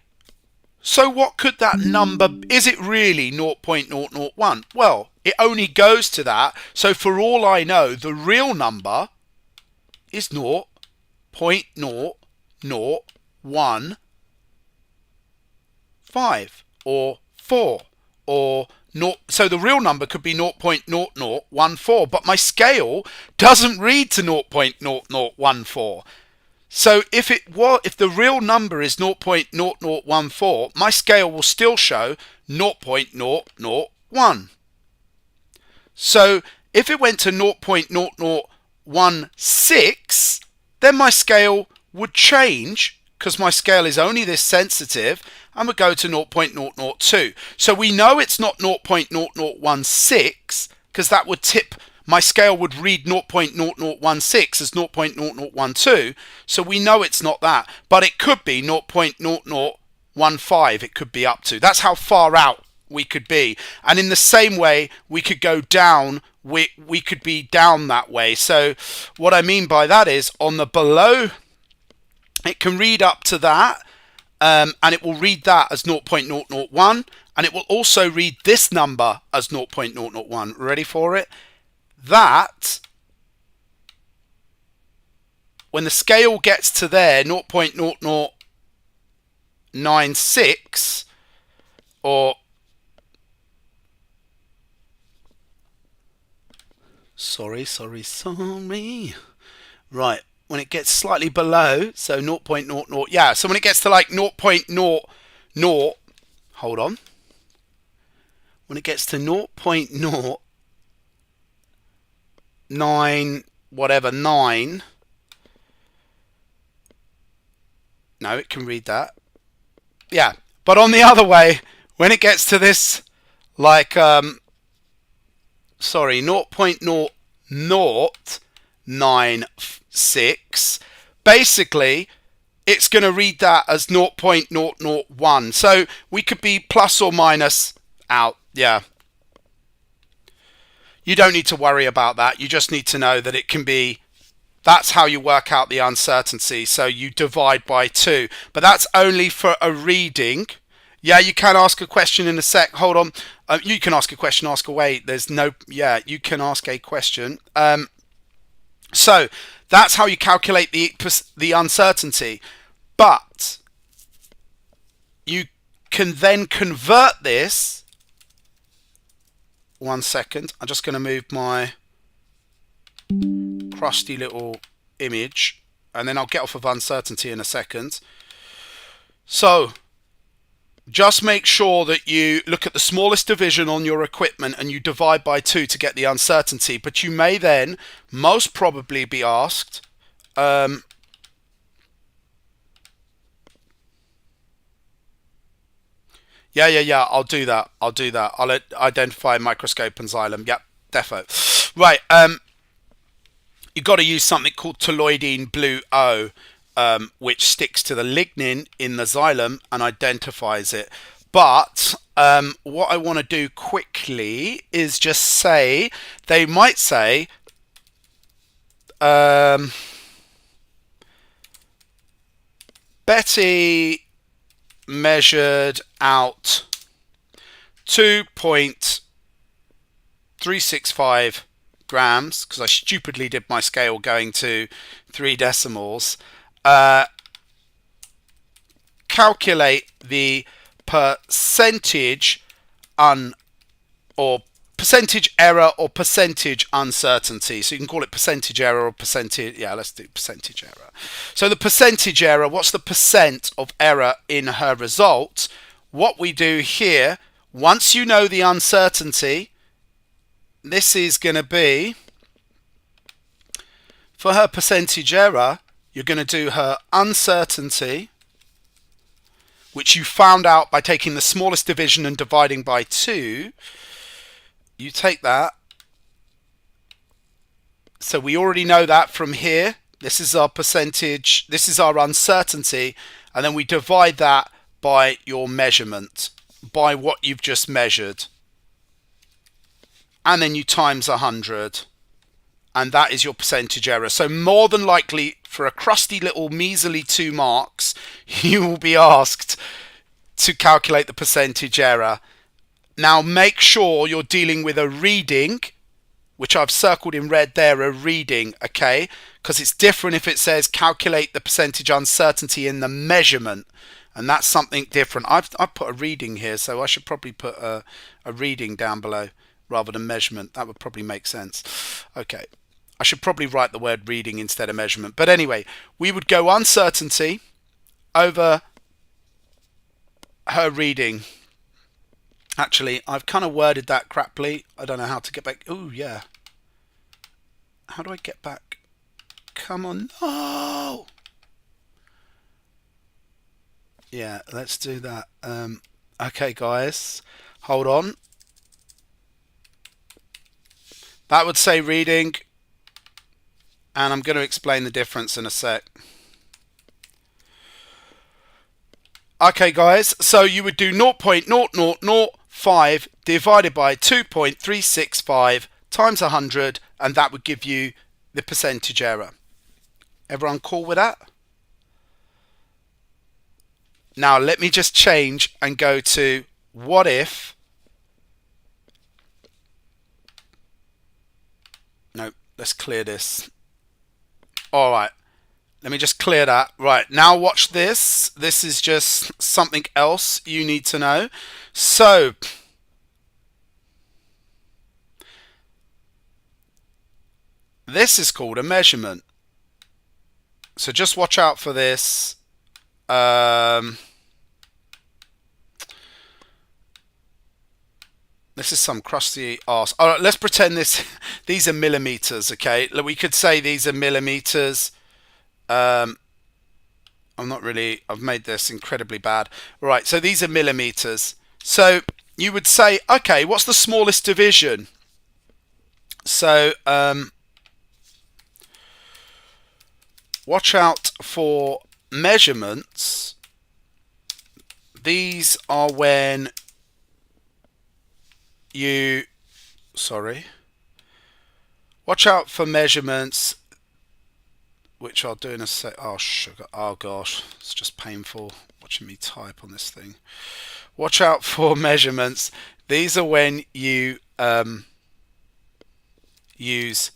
So what could that number, is it really 0.001? Well, it only goes to that. So for all I know, the real number is 0.0015 or 4 or 0. So the real number could be 0.0014, but my scale doesn't read to 0.0014. So if the real number is 0.0014, my scale will still show 0.001. So if it went to 0.0016, then my scale would change because my scale is only this sensitive and would go to 0.002. So we know it's not 0.0016 because that would tip. My scale would read 0.0016 as 0.0012, so we know it's not that, but it could be 0.0015, it could be up to. That's how far out we could be. And in the same way, we could go down, we could be down that way. So what I mean by that is, on the below, it can read up to that, and it will read that as 0.001, and it will also read this number as 0.001. Ready for it? That when the scale gets to there, 0.0096, or sorry, right, when it gets slightly below, so 0.00, yeah, so when it gets to like 0.00, hold on, when it gets to 0.0 9 whatever 9, no, it can read that, yeah, but on the other way, when it gets to this like sorry, 0.0096, basically it's going to read that as 0.001, so we could be plus or minus out. Yeah, you don't need to worry about that. You just need to know that it can be, that's how you work out the uncertainty. So you divide by 2, but that's only for a reading. Yeah, you can ask a question in a sec. Hold on. You can ask a question, ask away. There's no, yeah, you can ask a question. So that's how you calculate the uncertainty. But You can then convert this. 1 second. I'm just going to move my crusty little image, and then I'll get off of uncertainty in a second. So just make sure that you look at the smallest division on your equipment and you divide by 2 to get the uncertainty. But you may then most probably be asked, yeah, I'll do that. I'll identify microscope and xylem. Yep, defo. Right, you've got to use something called toluidine blue O, which sticks to the lignin in the xylem and identifies it. But what I want to do quickly is just say, they might say, Betty measured out 2.365 grams, because I stupidly did my scale going to 3 decimals. Calculate the percentage percentage error or percentage uncertainty. So you can call it percentage error or percentage. Yeah, let's do percentage error. So the percentage error, what's the percent of error in her result? What we do here, once you know the uncertainty, this is going to be, for her percentage error, you're going to do her uncertainty, which you found out by taking the smallest division and dividing by 2. You take that. So we already know that from here. This is our percentage, this is our uncertainty, and then we divide that by your measurement, by what you've just measured. And then you times 100. And that is your percentage error. So more than likely, for a crusty little measly 2 marks, you will be asked to calculate the percentage error. Now make sure you're dealing with a reading, which I've circled in red there, a reading, okay? Because it's different if it says calculate the percentage uncertainty in the measurement, and that's something different. I've put a reading here, so I should probably put a reading down below rather than measurement. That would probably make sense. Okay, I should probably write the word reading instead of measurement. But anyway, we would go uncertainty over her reading. Actually, I've kind of worded that craply. I don't know how to get back. Oh, yeah. How do I get back? Come on. No! Yeah, let's do that. Okay, guys. Hold on. That would say reading. And I'm going to explain the difference in a sec. Okay, guys. So you would do 0.0005 divided by 2.365 times 100, and that would give you the percentage error. Everyone cool with that? Now let me just change and go to what if. No, let's clear this. All right, let me just clear that. Right, now watch this. This is just something else you need to know. So this is called a measurement. So just watch out for this. This is some crusty arse. All right, let's pretend these are millimeters, okay? We could say these are millimeters. I'm not really, I've made this incredibly bad. Right, so these are millimeters. So you would say, okay, what's the smallest division? So watch out for measurements. These are when you, watch out for measurements, which I'll do in a sec. Oh, sugar. Oh, gosh. It's just painful watching me type on this thing. Watch out for measurements. These are when you use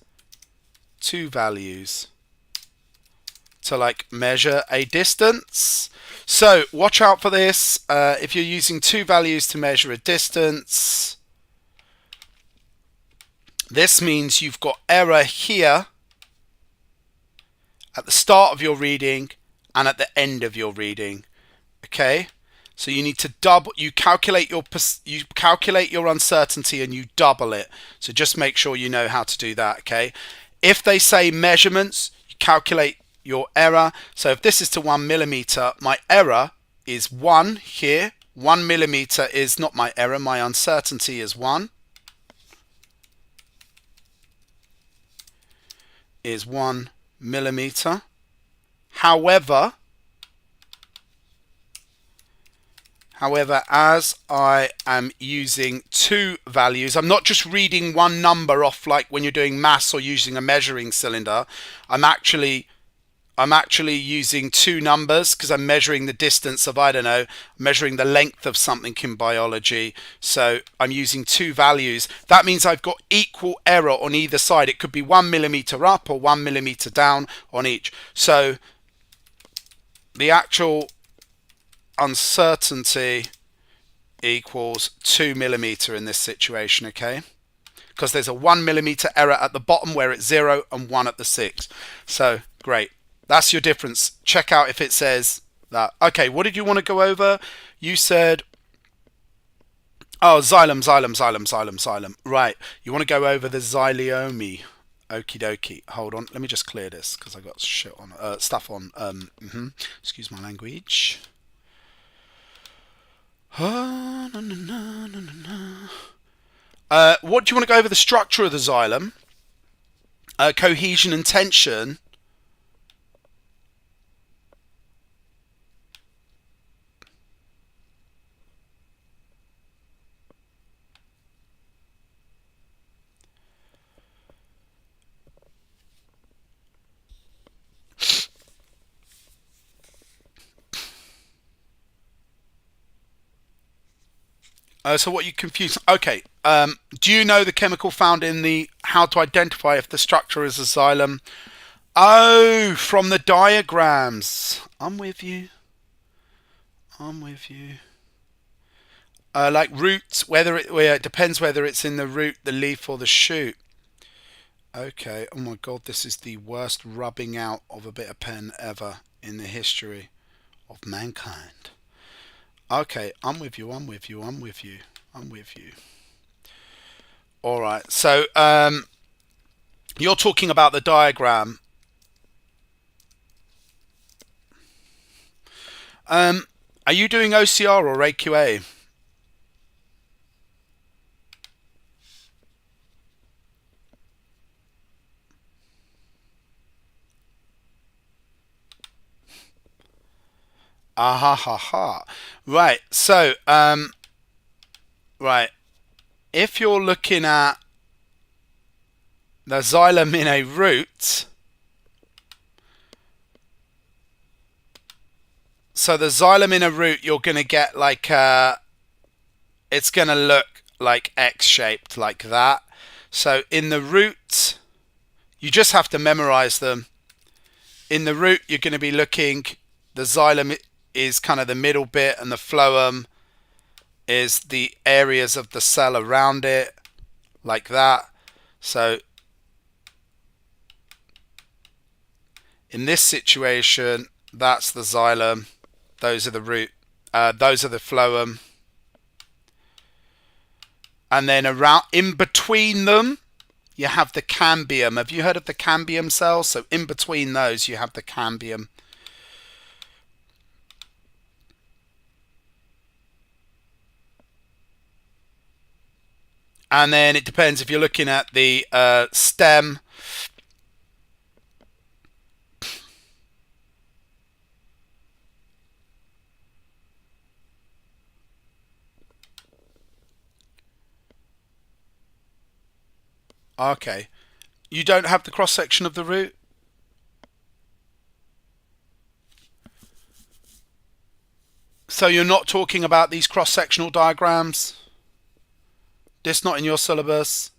2 values to like measure a distance. So watch out for this. If you're using two values to measure a distance, this means you've got error here at the start of your reading and at the end of your reading. Okay, so you need to you calculate your uncertainty and you double it. So just make sure you know how to do that. Okay, if they say measurements, you calculate your error. So if this is to 1 millimeter, my error is 1 here. 1 millimeter is not my error, my uncertainty is 1. Is 1 millimeter. However, as I am using two values, I'm not just reading one number off like when you're doing maths or using a measuring cylinder. I'm actually using two numbers because I'm measuring the distance of, I don't know, measuring the length of something in biology. So I'm using two values. That means I've got equal error on either side. It could be 1 millimeter up or 1 millimeter down on each. So the actual uncertainty equals 2 millimeter in this situation, okay? Because there's a 1 millimeter error at the bottom where it's 0 and 1 at the 6. So great. That's your difference. Check out if it says that. Okay, what did you want to go over? You said, oh, xylem. Right, you want to go over the xyleomi. Okie dokie. Hold on, let me just clear this because I got shit on stuff on. Excuse my language. What do you want to go over? The structure of the xylem, cohesion and tension. So what you confused? Okay. Do you know the chemical found in the how to identify if the structure is a xylem? Oh, from the diagrams. I'm with you. Like roots, whether it depends whether it's in the root, the leaf, or the shoot. Okay. Oh my God, this is the worst rubbing out of a bit of pen ever in the history of mankind. Okay, I'm with you. All right. So you're talking about the diagram. Are you doing OCR or AQA? Right. So right. If you're looking at the xylem in a root, so the xylem in a root, you're going to get like it's going to look like X-shaped like that. So in the root, you just have to memorize them. In the root, you're going to be looking, the xylem is kind of the middle bit and the phloem is the areas of the cell around it, like that. So in this situation, that's the xylem, those are the root, those are the phloem, and then around in between them you have the cambium. Have you heard of the cambium cells? So in between those you have the cambium. And then it depends if you're looking at the stem. Okay. You don't have the cross section of the root? So you're not talking about these cross sectional diagrams? This not in your syllabus?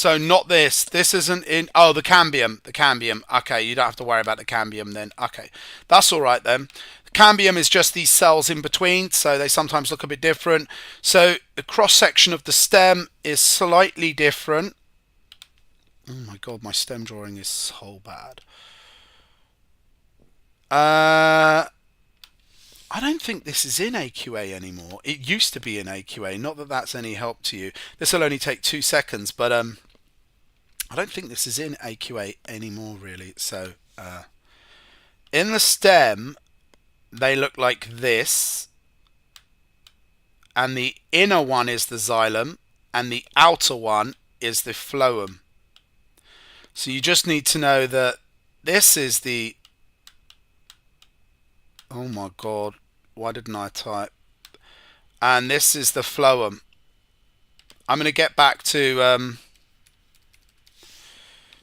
So not this. This isn't in. Oh, the cambium. The cambium. Okay, you don't have to worry about the cambium then. Okay, that's all right then. Cambium is just these cells in between, so they sometimes look a bit different. So the cross section of the stem is slightly different. Oh my god, my stem drawing is so bad. I don't think this is in AQA anymore. It used to be in AQA. Not that that's any help to you. This will only take 2 seconds, but I don't think this is in AQA anymore, really. So in the stem, they look like this, and the inner one is the xylem, and the outer one is the phloem. So you just need to know that this is the... Oh my god, why didn't I type? And this is the phloem. I'm going to get back to...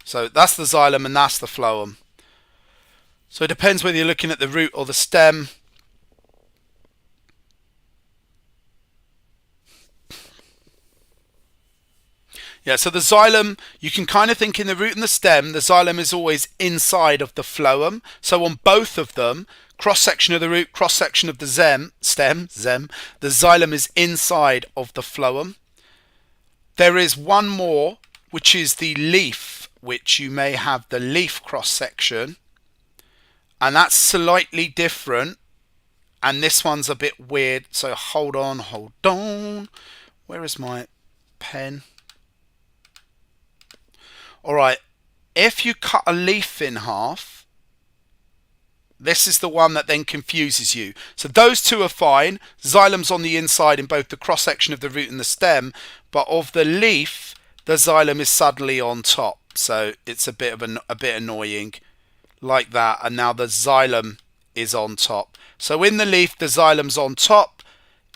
so that's the xylem and that's the phloem. So it depends whether you're looking at the root or the stem. Yeah, so the xylem, you can kind of think in the root and the stem, the xylem is always inside of the phloem. So on both of them, cross section of the root, cross section of the stem, the xylem is inside of the phloem. There is one more, which is the leaf, which you may have the leaf cross section, and that's slightly different. And this one's a bit weird. So hold on. Where is my pen? All right, if you cut a leaf in half, this is the one that then confuses you. So those two are fine. Xylem's on the inside in both the cross section of the root and the stem, but of the leaf, the xylem is suddenly on top. So it's a bit annoying, like that. And now the xylem is on top. So in the leaf, the xylem's on top.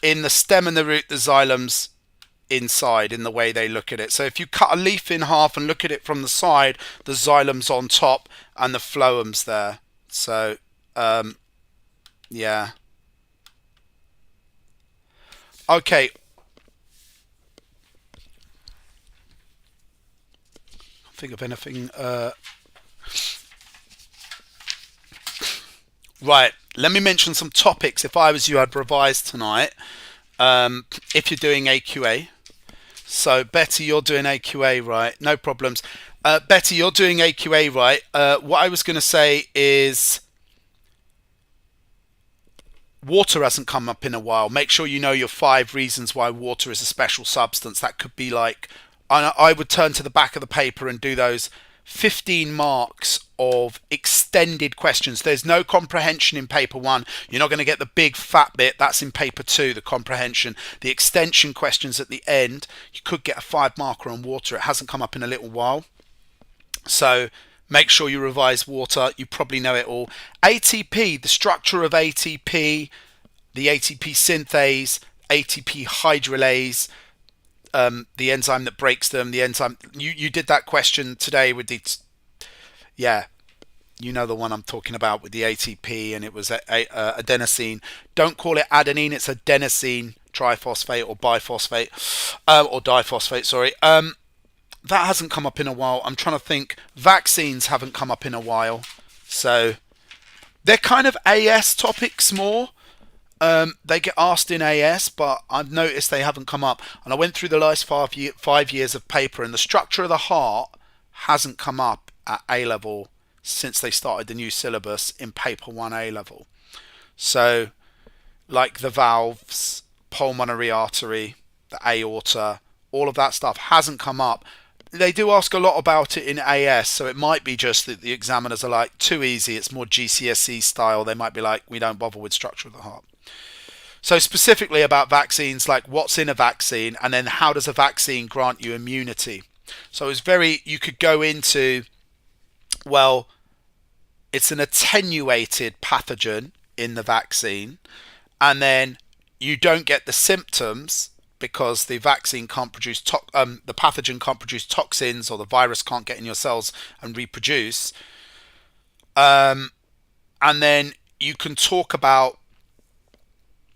In the stem and the root, the xylem's inside in the way they look at it. So if you cut a leaf in half and look at it from the side, the xylem's on top and the phloem's there. So yeah, okay, can't think of anything. Right, let me mention some topics. If I was you, I'd revise tonight. If you're doing AQA. So Betty, you're doing AQA, right? No problems. Betty, you're doing AQA, right? What I was going to say is water hasn't come up in a while. Make sure you know your 5 reasons why water is a special substance. That could be like, I would turn to the back of the paper and do those 15 marks of extended questions. There's no comprehension in paper 1. You're not going to get the big fat bit. That's in paper 2, the comprehension. The extension questions at the end, you could get a 5 marker on water. It hasn't come up in a little while. So make sure you revise water. You probably know it all. ATP, the structure of ATP, the ATP synthase, ATP hydrolase, the enzyme that breaks them, the enzyme. You did that question today with the, yeah, you know the one I'm talking about with the ATP, and it was adenosine. Don't call it adenine, it's adenosine triphosphate or biphosphate, or diphosphate, sorry. That hasn't come up in a while. I'm trying to think. Vaccines haven't come up in a while. So they're kind of AS topics more. They get asked in AS, but I've noticed they haven't come up. And I went through the last 5 years of paper, and the structure of the heart hasn't come up at A level since they started the new syllabus in paper 1 A level. So like the valves, pulmonary artery, the aorta, all of that stuff hasn't come up. They do ask a lot about it in AS, so it might be just that the examiners are like, too easy, it's more GCSE style. They might be like, we don't bother with structure of the heart. So specifically about vaccines, like what's in a vaccine, and then how does a vaccine grant you immunity? So it's very, you could go into, well, it's an attenuated pathogen in the vaccine, and then you don't get the symptoms because the vaccine can't produce, the pathogen can't produce toxins, or the virus can't get in your cells and reproduce. And then you can talk about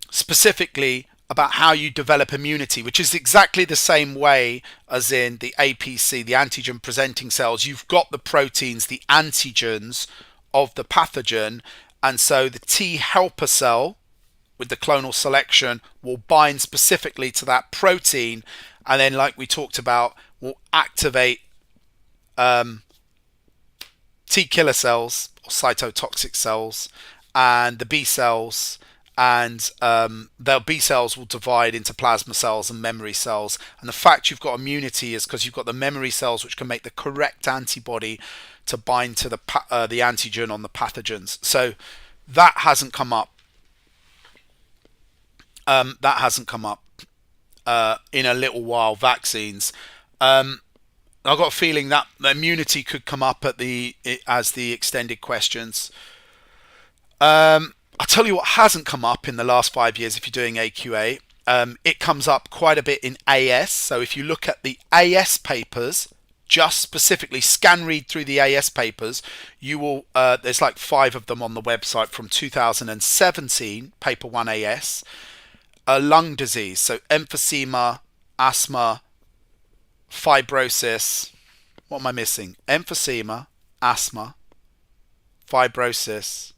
specifically about how you develop immunity, which is exactly the same way as in the APC, the antigen presenting cells. You've got the proteins, the antigens of the pathogen, and so the T helper cell with the clonal selection will bind specifically to that protein, and then, like we talked about, will activate T killer cells or cytotoxic cells and the B cells, and the B cells will divide into plasma cells and memory cells. And the fact you've got immunity is because you've got the memory cells which can make the correct antibody to bind to the antigen on the pathogens. So that hasn't come up. In a little while. Vaccines. I've got a feeling that immunity could come up as the extended questions. I'll tell you what hasn't come up in the last 5 years if you're doing AQA. It comes up quite a bit in AS. So if you look at the AS papers, just specifically scan read through the AS papers, you will. There's like 5 of them on the website from 2017, paper 1 AS. Lung disease, so emphysema, asthma, fibrosis. What am I missing? Emphysema, asthma, fibrosis,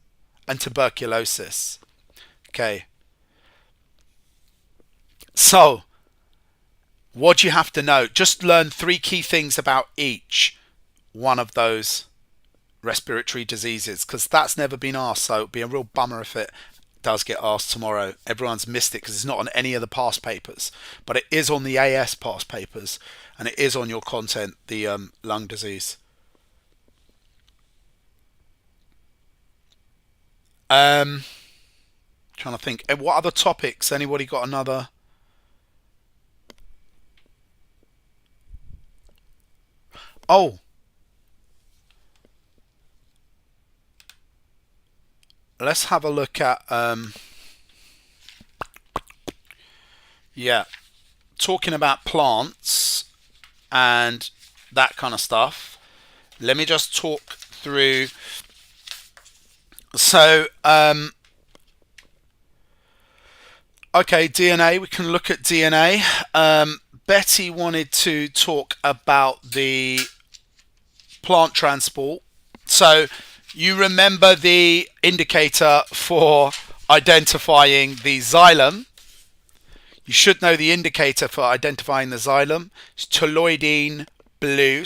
and tuberculosis. Okay. So, what do you have to know? Just learn 3 key things about each one of those respiratory diseases, because that's never been asked. So it'd be a real bummer if it does get asked tomorrow. Everyone's missed it because it's not on any of the past papers, but it is on the AS past papers, and it is on your content, the lung disease. Trying to think. What other topics? Anybody got another? Oh, let's have a look at yeah, talking about plants and that kind of stuff. Let me just talk through. So okay, DNA, we can look at DNA. Betty wanted to talk about the plant transport. So you remember the indicator for identifying the xylem. You should know the indicator for identifying the xylem. It's toluidine blue.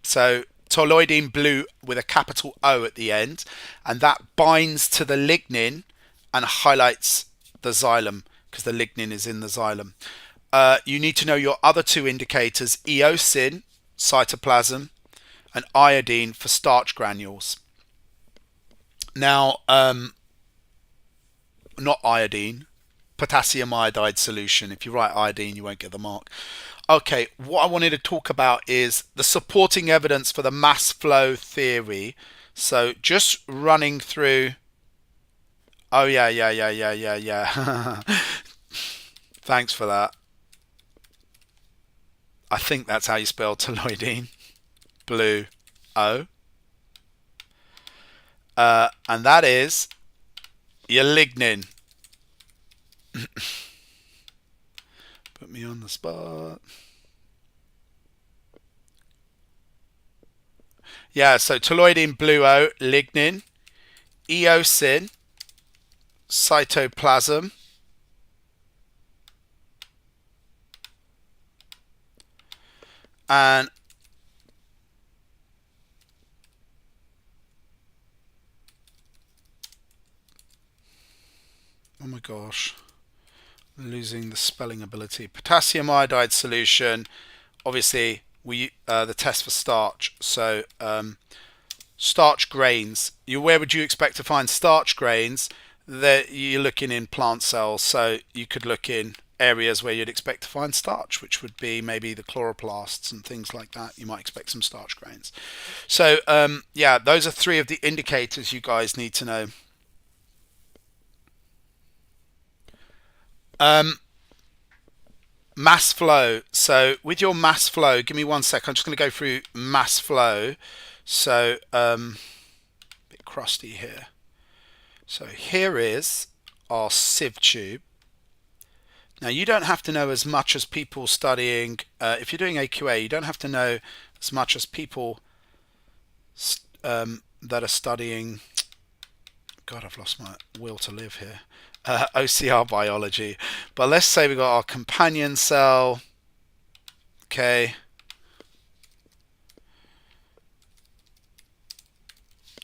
So toluidine blue with a capital O at the end. And that binds to the lignin and highlights the xylem because the lignin is in the xylem. You need to know your other 2 indicators, eosin, cytoplasm, and iodine for starch granules. Now, not iodine, potassium iodide solution. If you write iodine, you won't get the mark. Okay, what I wanted to talk about is the supporting evidence for the mass flow theory. So just running through. Oh, yeah. Thanks for that. I think that's how you spell toluidine. Blue O. And that is your lignin. Put me on the spot. Yeah, so toluidine blue O, lignin, eosin, cytoplasm, and oh my gosh, losing the spelling ability. Potassium iodide solution. Obviously, the test for starch. So starch grains. Where would you expect to find starch grains? That you're looking in plant cells. So you could look in areas where you'd expect to find starch, which would be maybe the chloroplasts and things like that. You might expect some starch grains. So yeah, those are 3 of the indicators you guys need to know. Mass flow. So with your mass flow, give me 1 second. I'm just going to go through mass flow. So a bit crusty here. So here is our sieve tube. Now, you don't have to know as much as people studying, if you're doing AQA, you don't have to know as much as people that are studying, God, I've lost my will to live here, OCR biology. But let's say we've got our companion cell, okay.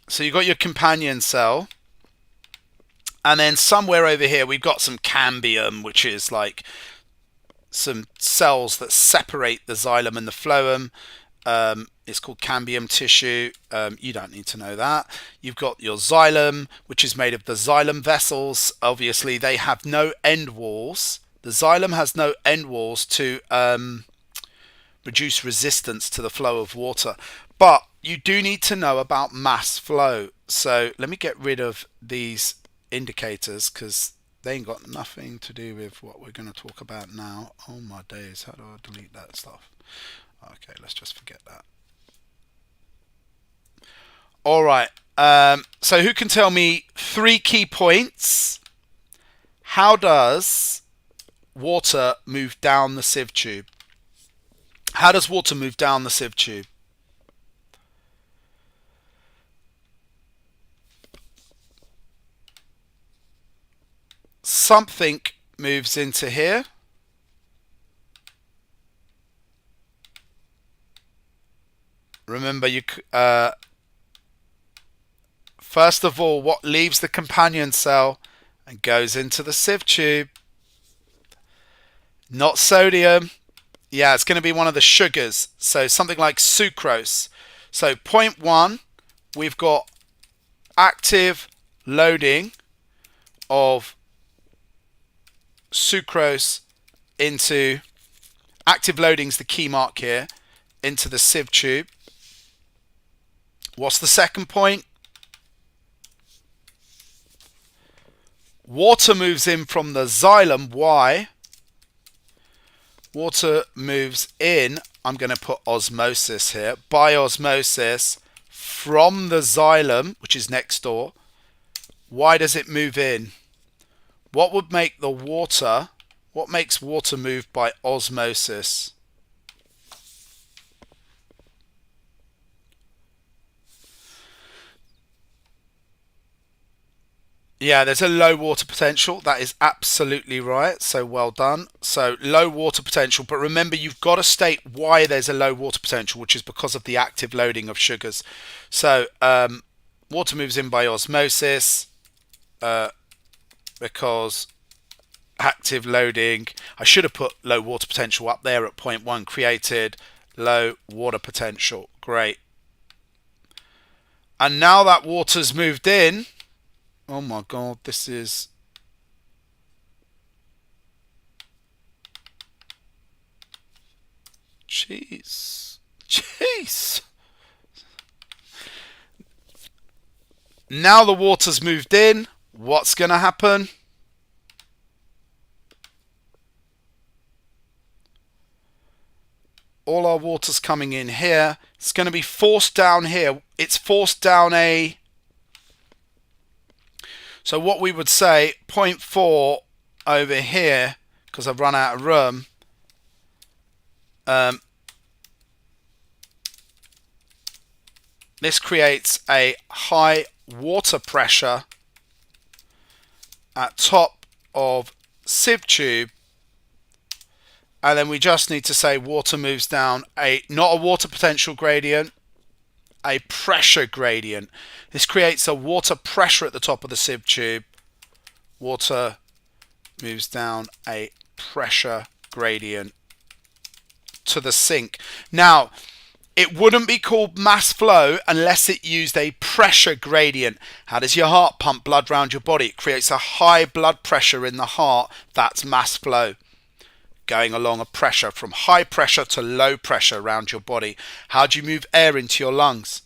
So you've got your companion cell, and then somewhere over here we've got some cambium, which is like some cells that separate the xylem and the phloem. It's called cambium tissue. You don't need to know that. You've got your xylem, which is made of the xylem vessels. Obviously, they have no end walls. The xylem has no end walls to reduce resistance to the flow of water. But you do need to know about mass flow. So let me get rid of these indicators because they ain't got nothing to do with what we're going to talk about now. Oh my days, how do I delete that stuff? Okay, let's just forget that. All right, so who can tell me 3 key points? How does water move down the sieve tube? How does water move down the sieve tube? Something moves into here. Remember, first of all, what leaves the companion cell and goes into the sieve tube? Not sodium. Yeah, it's going to be one of the sugars. So something like sucrose. So point 1, we've got active loading of sucrose into, active loading is the key mark here, into the sieve tube. What's the second point? Water moves in from the xylem. Why? Water moves in, I'm going to put osmosis here, by osmosis from the xylem, which is next door. Why does it move in? What would make the water, what makes water move by osmosis? Yeah, there's a low water potential. That is absolutely right. So well done. So low water potential. But remember, you've got to state why there's a low water potential, which is because of the active loading of sugars. So water moves in by osmosis because active loading. I should have put low water potential up there at point 1. Created low water potential. Great. And now that water's moved in, oh my God, this is... Jeez. Now the water's moved in. What's going to happen? All our water's coming in here. It's going to be forced down here. It's forced down a... So what we would say, 0.4 over here, because I've run out of room, this creates a high water pressure at top of sieve tube, and then we just need to say water moves down not a water potential gradient, a pressure gradient. This creates a water pressure at the top of the sieve tube. Water moves down a pressure gradient to the sink. Now, it wouldn't be called mass flow unless it used a pressure gradient. How does your heart pump blood around your body? It creates a high blood pressure in the heart. That's mass flow. Going along a pressure from high pressure to low pressure around your body. How do you move air into your lungs?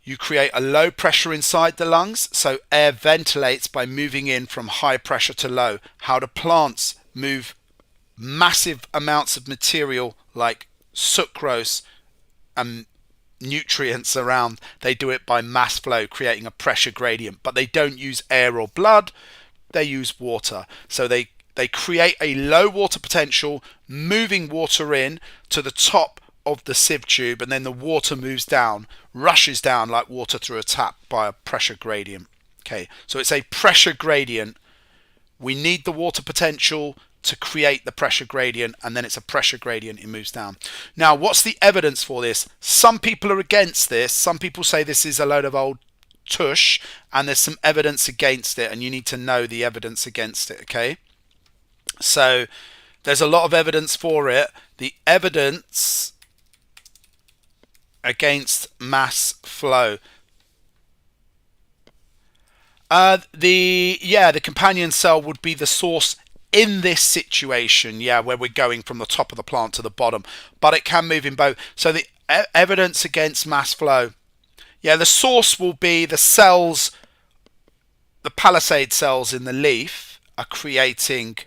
You create a low pressure inside the lungs, so air ventilates by moving in from high pressure to low. How do plants move massive amounts of material like sucrose and nutrients around? They do it by mass flow, creating a pressure gradient, but they don't use air or blood, they use water. So they they create a low water potential, moving water in to the top of the sieve tube, and then the water moves down, rushes down like water through a tap by a pressure gradient. Okay, so it's a pressure gradient. We need the water potential to create the pressure gradient, and then it's a pressure gradient, it moves down. Now, what's the evidence for this? Some people are against this. Some people say this is a load of old tush, and there's some evidence against it, and you need to know the evidence against it, okay? So there's a lot of evidence for it. The evidence against mass flow. The companion cell would be the source in this situation, where we're going from the top of the plant to the bottom, but it can move in both. So the evidence against mass flow, the source will be the cells, the palisade cells in the leaf are creating,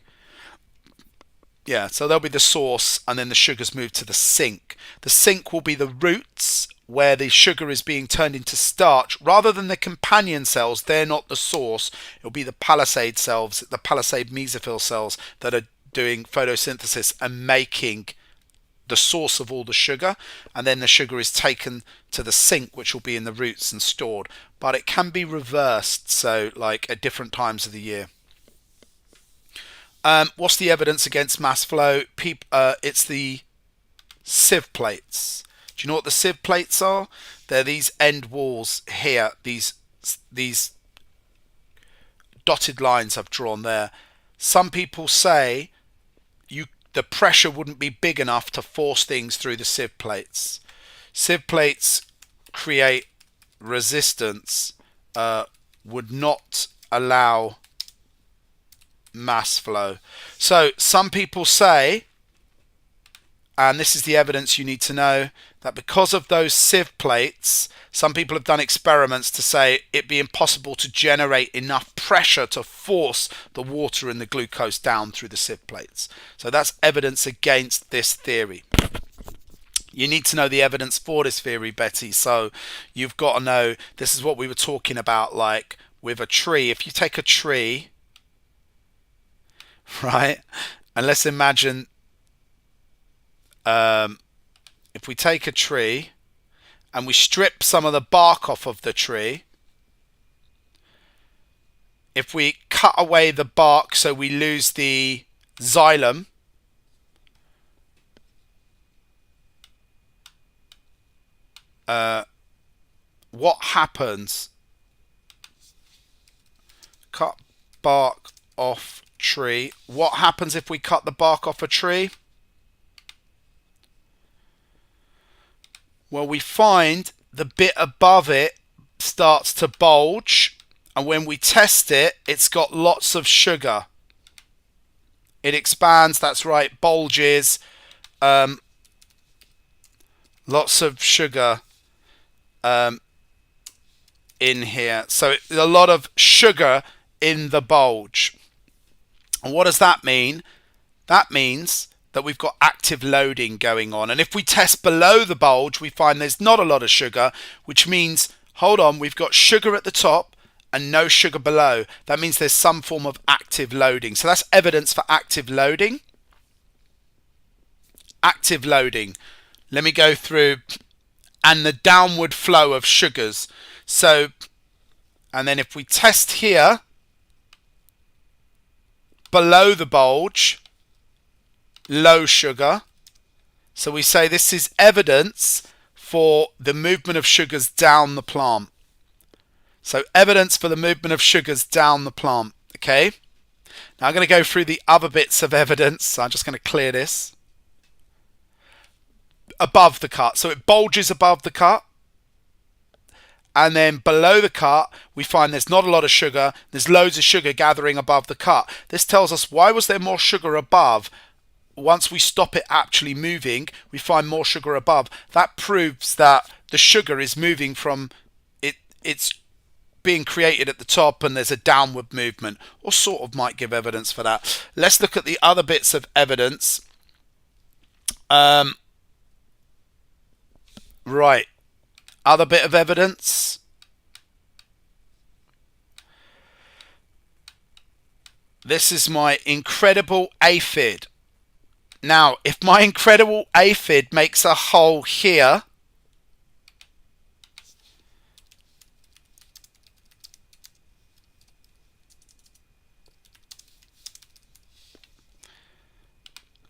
so they'll be the source, and then the sugars move to the sink. The sink will be the roots where the sugar is being turned into starch, rather than the companion cells. They're not the source. It'll be the palisade cells, the palisade mesophyll cells that are doing photosynthesis and making the source of all the sugar, and then the sugar is taken to the sink, which will be in the roots and stored. But it can be reversed, so like at different times of the year. What's the evidence against mass flow? It's the sieve plates. Do you know what the sieve plates are? They're these end walls here, these dotted lines I've drawn there. Some people say the pressure wouldn't be big enough to force things through the sieve plates. Sieve plates create resistance, would not allow mass flow. So some people say, and this is the evidence you need to know, that because of those sieve plates, some people have done experiments to say it'd be impossible to generate enough pressure to force the water and the glucose down through the sieve plates. So that's evidence against this theory. You need to know the evidence for this theory, Betty. So you've got to know, this is what we were talking about, like with a tree. If you take a tree, right, and let's imagine if we take a tree and we strip some of the bark off of the tree, if we cut away the bark so we lose the xylem, what happens? Cut bark off tree. What happens if we cut the bark off a tree? Well, we find the bit above it starts to bulge, and when we test it, it's got lots of sugar. It expands, that's right, bulges, lots of sugar in here. So a lot of sugar in the bulge. And what does that mean? That means that we've got active loading going on. And if we test below the bulge, we find there's not a lot of sugar, which means, hold on, we've got sugar at the top and no sugar below. That means there's some form of active loading. So that's evidence for active loading. Active loading. Let me go through, and the downward flow of sugars. So, and then if we test here, below the bulge, low sugar. So we say this is evidence for the movement of sugars down the plant. So evidence for the movement of sugars down the plant. Okay. Now I'm going to go through the other bits of evidence. So I'm just going to clear this. Above the cut. So it bulges above the cut. And then below the cut, we find there's not a lot of sugar. There's loads of sugar gathering above the cut. This tells us, why was there more sugar above? Once we stop it actually moving, we find more sugar above. That proves that the sugar is moving from it's being created at the top, and there's a downward movement, or sort of might give evidence for that. Let's look at the other bits of evidence. Right. Other bit of evidence. This is my incredible aphid. Now, if my incredible aphid makes a hole here,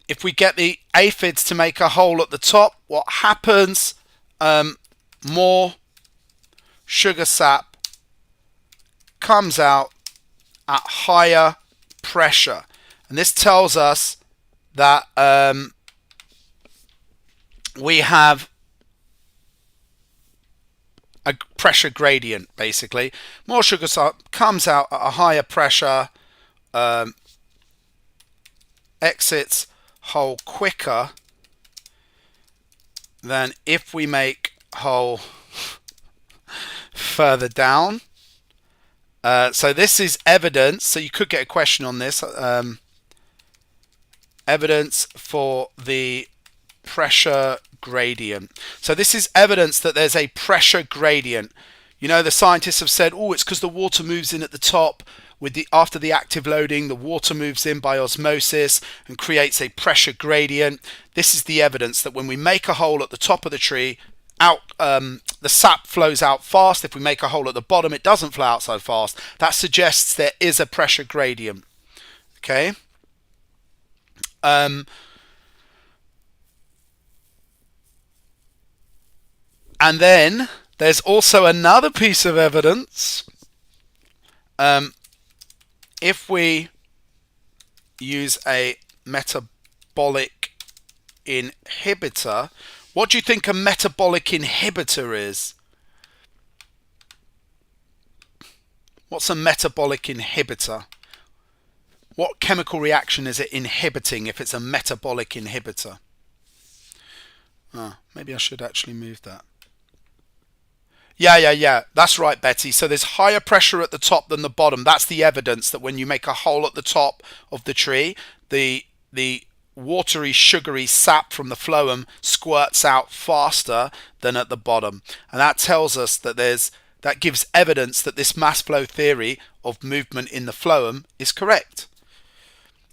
if we get the aphids to make a hole at the top, what happens? More sugar sap comes out at higher pressure. And this tells us that we have a pressure gradient, basically. More sugar sap comes out at a higher pressure, exits hole quicker than if we make hole further down. So this is evidence. So you could get a question on this. Evidence for the pressure gradient. So this is evidence that there's a pressure gradient. You know, the scientists have said, oh, it's because the water moves in at the top. After the active loading, the water moves in by osmosis and creates a pressure gradient. This is the evidence that when we make a hole at the top of the tree, the sap flows out fast. If we make a hole at the bottom, it doesn't flow out so fast. That suggests there is a pressure gradient. Okay. And then there's also another piece of evidence. If we use a metabolic inhibitor, what do you think a metabolic inhibitor is? What's a metabolic inhibitor? What chemical reaction is it inhibiting if it's a metabolic inhibitor? Maybe I should actually move that. Yeah. That's right, Betty. So there's higher pressure at the top than the bottom. That's the evidence that when you make a hole at the top of the tree, the watery, sugary sap from the phloem squirts out faster than at the bottom. And that tells us that that gives evidence that this mass flow theory of movement in the phloem is correct.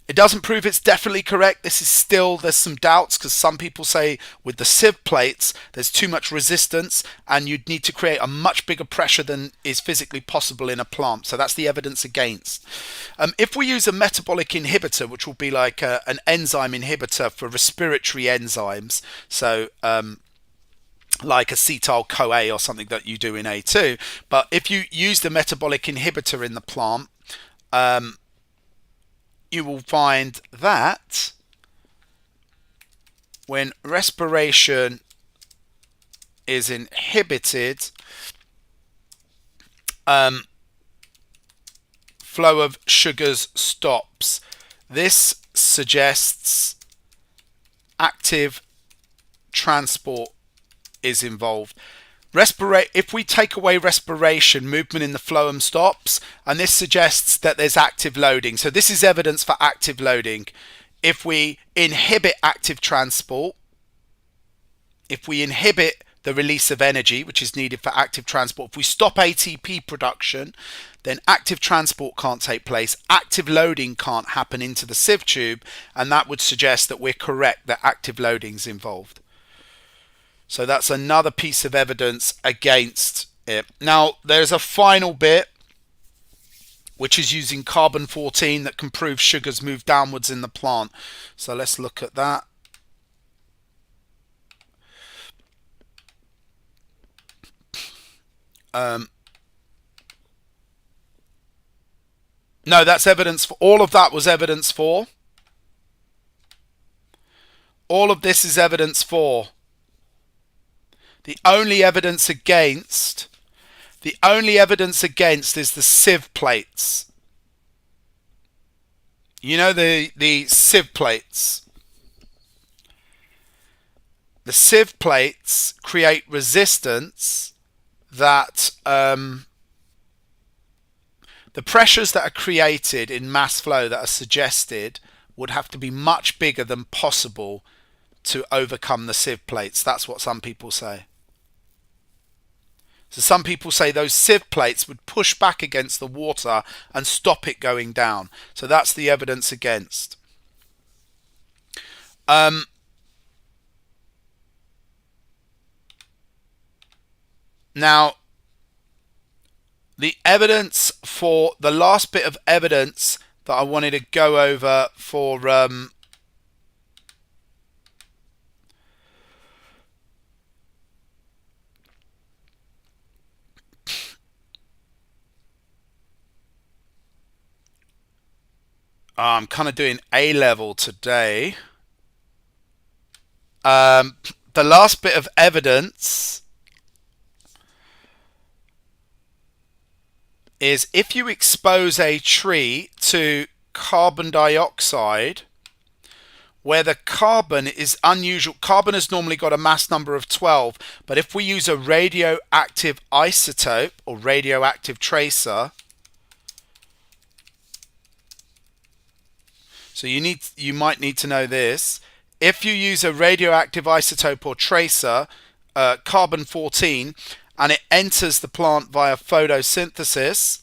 It doesn't prove it's definitely correct. There's some doubts because some people say with the sieve plates there's too much resistance and you'd need to create a much bigger pressure than is physically possible in a plant. So that's the evidence against. If we use a metabolic inhibitor, which will be like an enzyme inhibitor for respiratory enzymes, so like acetyl-CoA or something that you do in A2, but if you use the metabolic inhibitor in the plant, you will find that when respiration is inhibited, flow of sugars stops. This suggests active transport is involved. If we take away respiration, movement in the phloem stops, and this suggests that there's active loading. So this is evidence for active loading. If we inhibit active transport, if we inhibit the release of energy, which is needed for active transport, if we stop ATP production, then active transport can't take place. Active loading can't happen into the sieve tube, and that would suggest that we're correct that active loading is involved. So that's another piece of evidence against it. Now, there's a final bit, which is using carbon-14 that can prove sugars move downwards in the plant. So let's look at that. No, that's evidence for all of that was evidence for. All of this is evidence for. The only evidence against is the sieve plates. You know the sieve plates. The sieve plates create resistance that the pressures that are created in mass flow that are suggested would have to be much bigger than possible to overcome the sieve plates. That's what some people say. So some people say those sieve plates would push back against the water and stop it going down. So that's the evidence against. Now, the evidence for the last bit of evidence that I wanted to go over for I'm kind of doing A level today. The last bit of evidence is if you expose a tree to carbon dioxide where the carbon is unusual. Carbon has normally got a mass number of 12, but if we use a radioactive isotope or radioactive tracer, so you might need to know this. If you use a radioactive isotope or tracer, carbon 14, and it enters the plant via photosynthesis,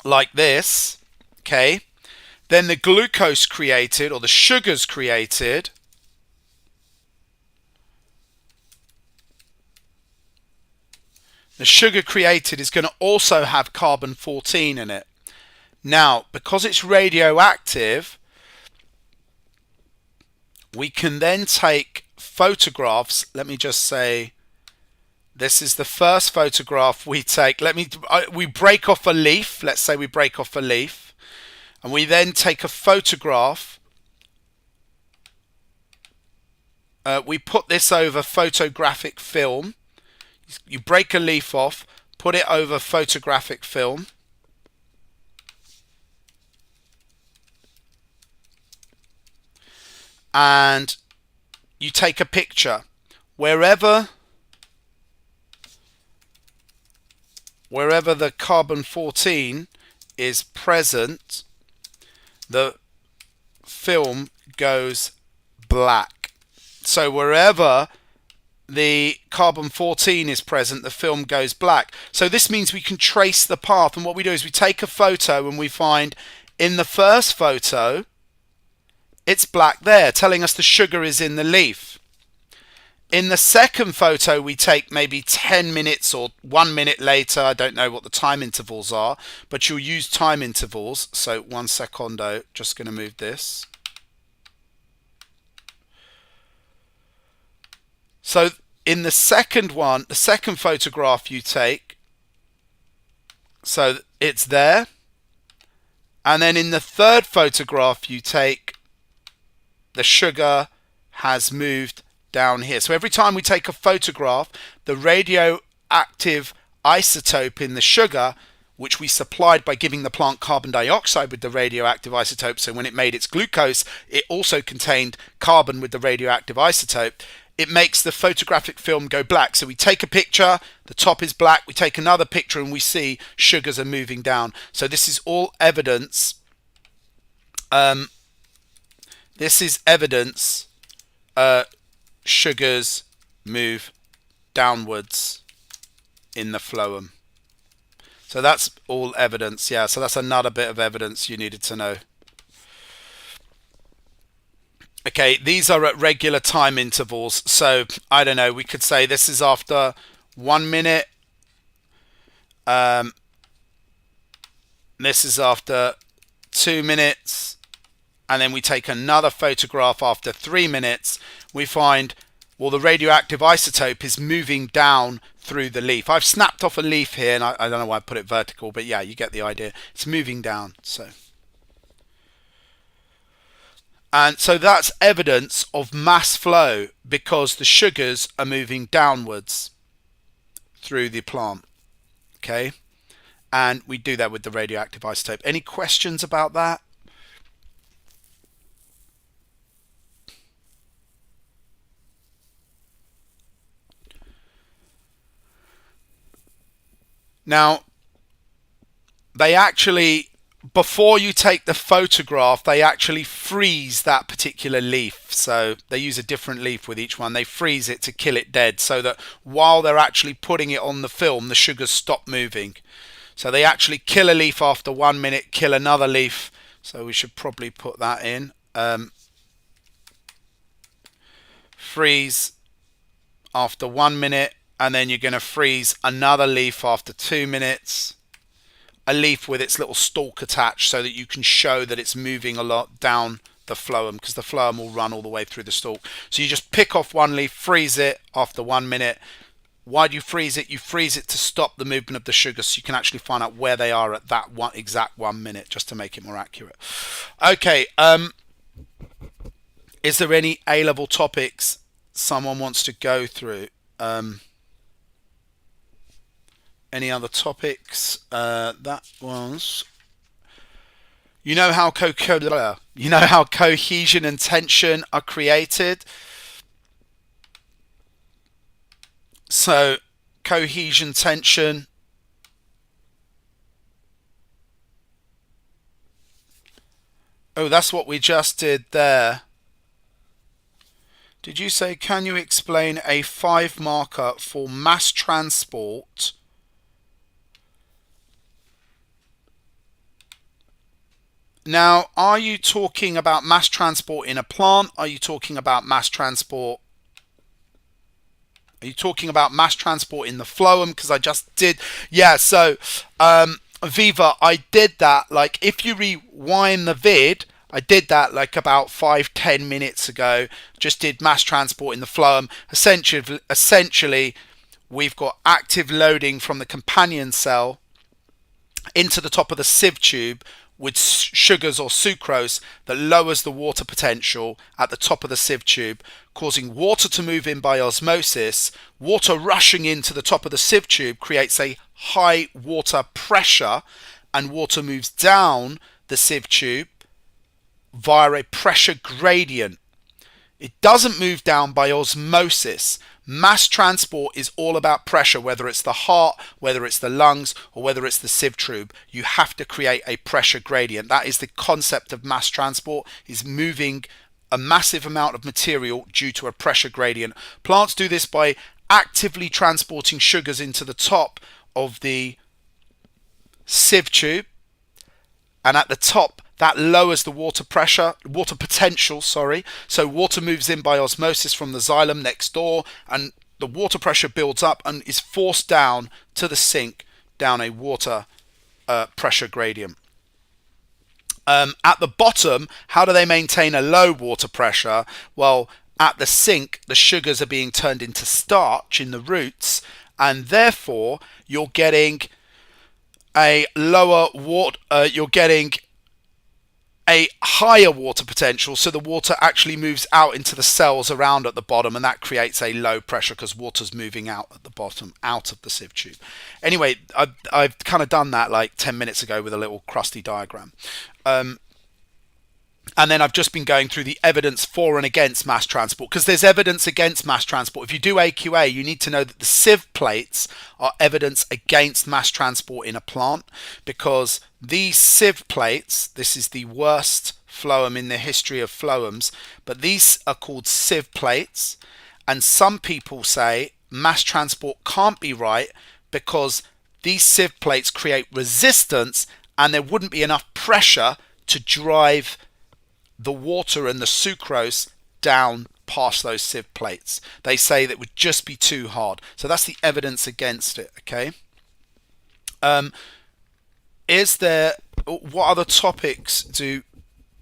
like this, okay, then the glucose created, or the sugars created, is going to also have carbon 14 in it. Now, because it's radioactive, we can then take photographs. Let me just say, this is the first photograph we take. We break off a leaf. Let's say we break off a leaf, and we then take a photograph. We put this over photographic film. You break a leaf off, put it over photographic film. And you take a picture. Wherever the carbon 14 is present, the film goes black. So wherever the carbon 14 is present, the film goes black. So this means we can trace the path, and what we do is we take a photo and we find in the first photo it's black there, telling us the sugar is in the leaf. In the second photo we take maybe 10 minutes or 1 minute later, I don't know what the time intervals are, but you'll use time intervals. So 1 secondo, just going to move this. So in the second one, the second photograph you take, so it's there. And then in the third photograph you take, the sugar has moved down here. So every time we take a photograph, the radioactive isotope in the sugar, which we supplied by giving the plant carbon dioxide with the radioactive isotope, so when it made its glucose, it also contained carbon with the radioactive isotope, it makes the photographic film go black. So we take a picture, the top is black, we take another picture and we see sugars are moving down. So this is all evidence. This is evidence sugars move downwards in the phloem. So that's all evidence, yeah. So that's another bit of evidence you needed to know. Okay, these are at regular time intervals. So I don't know, we could say this is after 1 minute. This is after 2 minutes. And then we take another photograph after 3 minutes. We find, well, the radioactive isotope is moving down through the leaf. I've snapped off a leaf here, and I don't know why I put it vertical, but yeah, you get the idea. It's moving down. And so that's evidence of mass flow because the sugars are moving downwards through the plant. Okay, and we do that with the radioactive isotope. Any questions about that? Now, they actually, before you take the photograph, they actually freeze that particular leaf. So they use a different leaf with each one. They freeze it to kill it dead, so that while they're actually putting it on the film, the sugars stop moving. So they actually kill a leaf after 1 minute, kill another leaf. So we should probably put that in. Freeze after 1 minute, and then you're going to freeze another leaf after 2 minutes. A leaf with its little stalk attached, so that you can show that it's moving a lot down the phloem, because the phloem will run all the way through the stalk. So you just pick off one leaf, freeze it after 1 minute. Why do you freeze it? You freeze it to stop the movement of the sugar, so you can actually find out where they are at that exact 1 minute, just to make it more accurate. Okay, is there any A-level topics someone wants to go through? Any other topics? That was, you know how cohesion and tension are created. So cohesion, tension. Oh, that's what we just did there. Did you say, can you explain a 5 marker for mass transport? Now, are you talking about mass transport in a plant? Are you talking about mass transport? Are you talking about mass transport in the phloem? Because I just did. Yeah, so Viva, I did that. Like, if you rewind the vid, I did that like about 5-10 minutes ago. Just did mass transport in the phloem. Essentially, we've got active loading from the companion cell into the top of the sieve tube with sugars or sucrose that lowers the water potential at the top of the sieve tube, causing water to move in by osmosis. Water rushing into the top of the sieve tube creates a high water pressure, and water moves down the sieve tube via a pressure gradient. It doesn't move down by osmosis. Mass transport is all about pressure, whether it's the heart, whether it's the lungs, or whether it's the sieve tube. You have to create a pressure gradient. That is the concept of mass transport, is moving a massive amount of material due to a pressure gradient. Plants do this by actively transporting sugars into the top of the sieve tube, and at the top, that lowers the water potential, sorry. So water moves in by osmosis from the xylem next door, and the water pressure builds up and is forced down to the sink, down a water pressure gradient. At the bottom, how do they maintain a low water pressure? Well, at the sink, the sugars are being turned into starch in the roots, and therefore you're getting a lower water, you're getting a higher water potential, so the water actually moves out into the cells around at the bottom, and that creates a low pressure because water's moving out at the bottom, out of the sieve tube. Anyway, I've kind of done that like 10 minutes ago with a little crusty diagram. And then I've just been going through the evidence for and against mass transport, because there's evidence against mass transport. If you do AQA, you need to know that the sieve plates are evidence against mass transport in a plant, because these sieve plates, this is the worst phloem in the history of phloems, but these are called sieve plates, and some people say mass transport can't be right because these sieve plates create resistance and there wouldn't be enough pressure to drive the water and the sucrose down past those sieve plates. They say that would just be too hard. So that's the evidence against it. Okay. Is there, what other topics do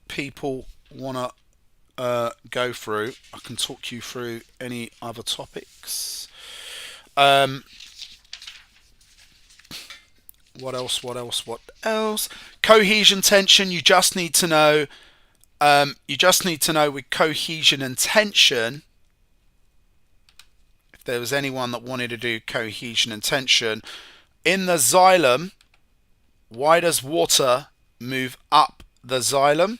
people want to go through? I can talk you through any other topics. What else? Cohesion, tension. You just need to know. With cohesion and tension, if there was anyone that wanted to do cohesion and tension, in the xylem, why does water move up the xylem?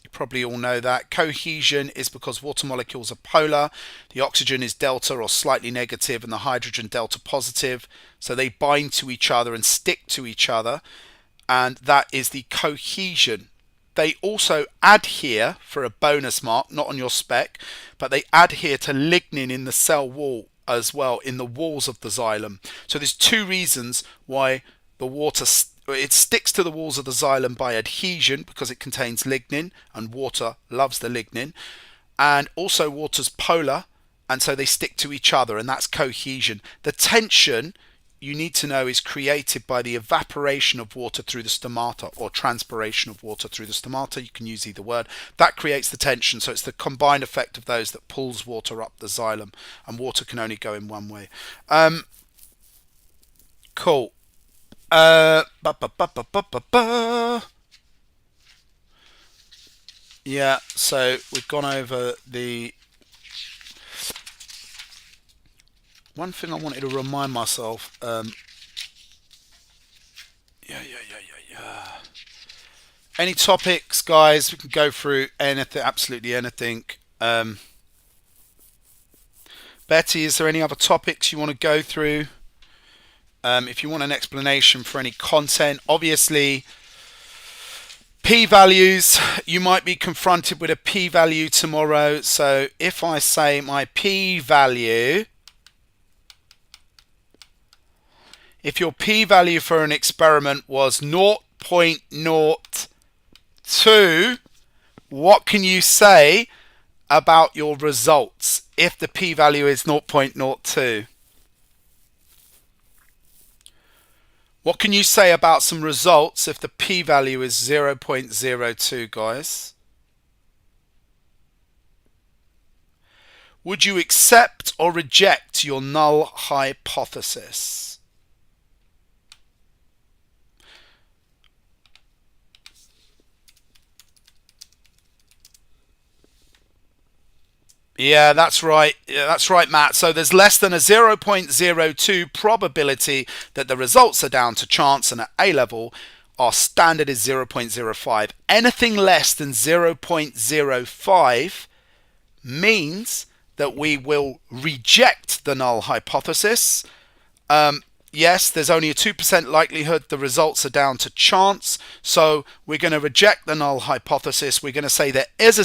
You probably all know that. Cohesion is because water molecules are polar. The oxygen is delta or slightly negative and the hydrogen delta positive. So they bind to each other and stick to each other. And that is the cohesion. they also adhere for a bonus mark, not on your spec, but they adhere to lignin in the cell wall as well, in the walls of the xylem. So there's two reasons why the water it sticks to the walls of the xylem by adhesion, because it contains lignin and water loves the lignin, and also water's polar, and so they stick to each other, and that's cohesion. The tension, you need to know, is created by the evaporation of water through the stomata, or transpiration of water through the stomata. You can use either word. That creates the tension. So it's the combined effect of those that pulls water up the xylem, and water can only go in one way. Cool. Yeah, so we've gone over the one thing I wanted to remind myself. Any topics, guys? We can go through anything, absolutely anything. Betty, is there any other topics you want to go through? If you want an explanation for any content, obviously p-values, you might be confronted with a p-value tomorrow. So if I say my p-value, if your p-value for an experiment was 0.02, what can you say about your results if the p-value is 0.02? What can you say about some results if the p-value is 0.02, guys? Would you accept or reject your null hypothesis? Yeah, that's right. Yeah, that's right, Matt. So there's less than a 0.02 probability that the results are down to chance, and at A level, our standard is 0.05. Anything less than 0.05 means that we will reject the null hypothesis. Yes, there's only a 2% likelihood the results are down to chance, so we're going to reject the null hypothesis. We're going to say there is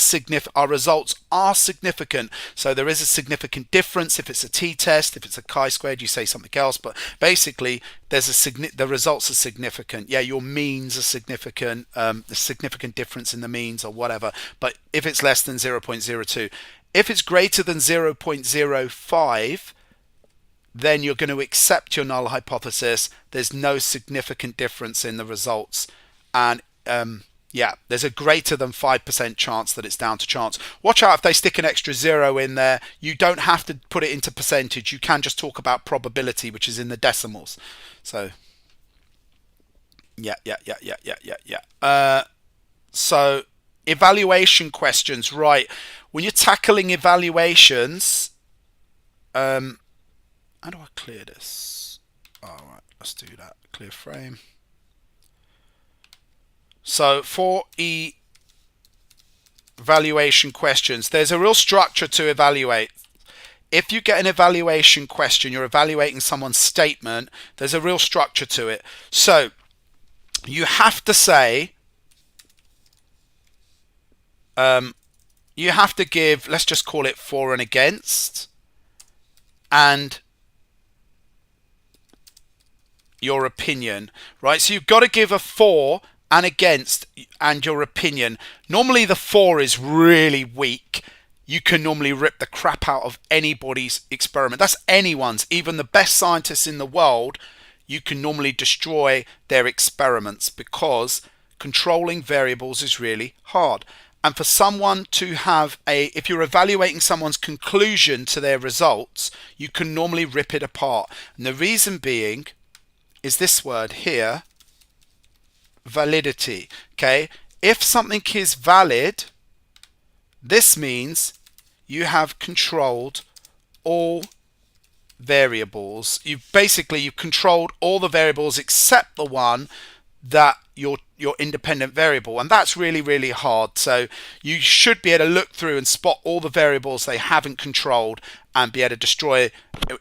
our results are significant, so there is a significant difference. If it's a t-test, if it's a chi-squared, you say something else, but basically the results are significant. Yeah, your means are significant, the significant difference in the means or whatever, but if it's less than 0.02. If it's greater than 0.05, then you're going to accept your null hypothesis. There's no significant difference in the results. And yeah, there's a greater than 5% chance that it's down to chance. Watch out if they stick an extra 0 in there. You don't have to put it into percentage. You can just talk about probability, which is in the decimals. So, yeah. So, evaluation questions, right. When you're tackling evaluations, how do I clear this? All right, let's do that. Clear frame. So for evaluation questions, there's a real structure to evaluate. If you get an evaluation question, you're evaluating someone's statement, there's a real structure to it. So you have to say, you have to give, let's just call it for and against, and your opinion, right? So you've got to give a for and against and your opinion. Normally the for is really weak. You can normally rip the crap out of anybody's experiment. That's anyone's, even the best scientists in the world. You can normally destroy their experiments because controlling variables is really hard. And for someone to have if you're evaluating someone's conclusion to their results, you can normally rip it apart. And the reason being is this word here, validity. Okay, if something is valid, this means you have controlled all variables. You've controlled all the variables except the one that your independent variable, and that's really, really hard. So you should be able to look through and spot all the variables they haven't controlled and be able to destroy.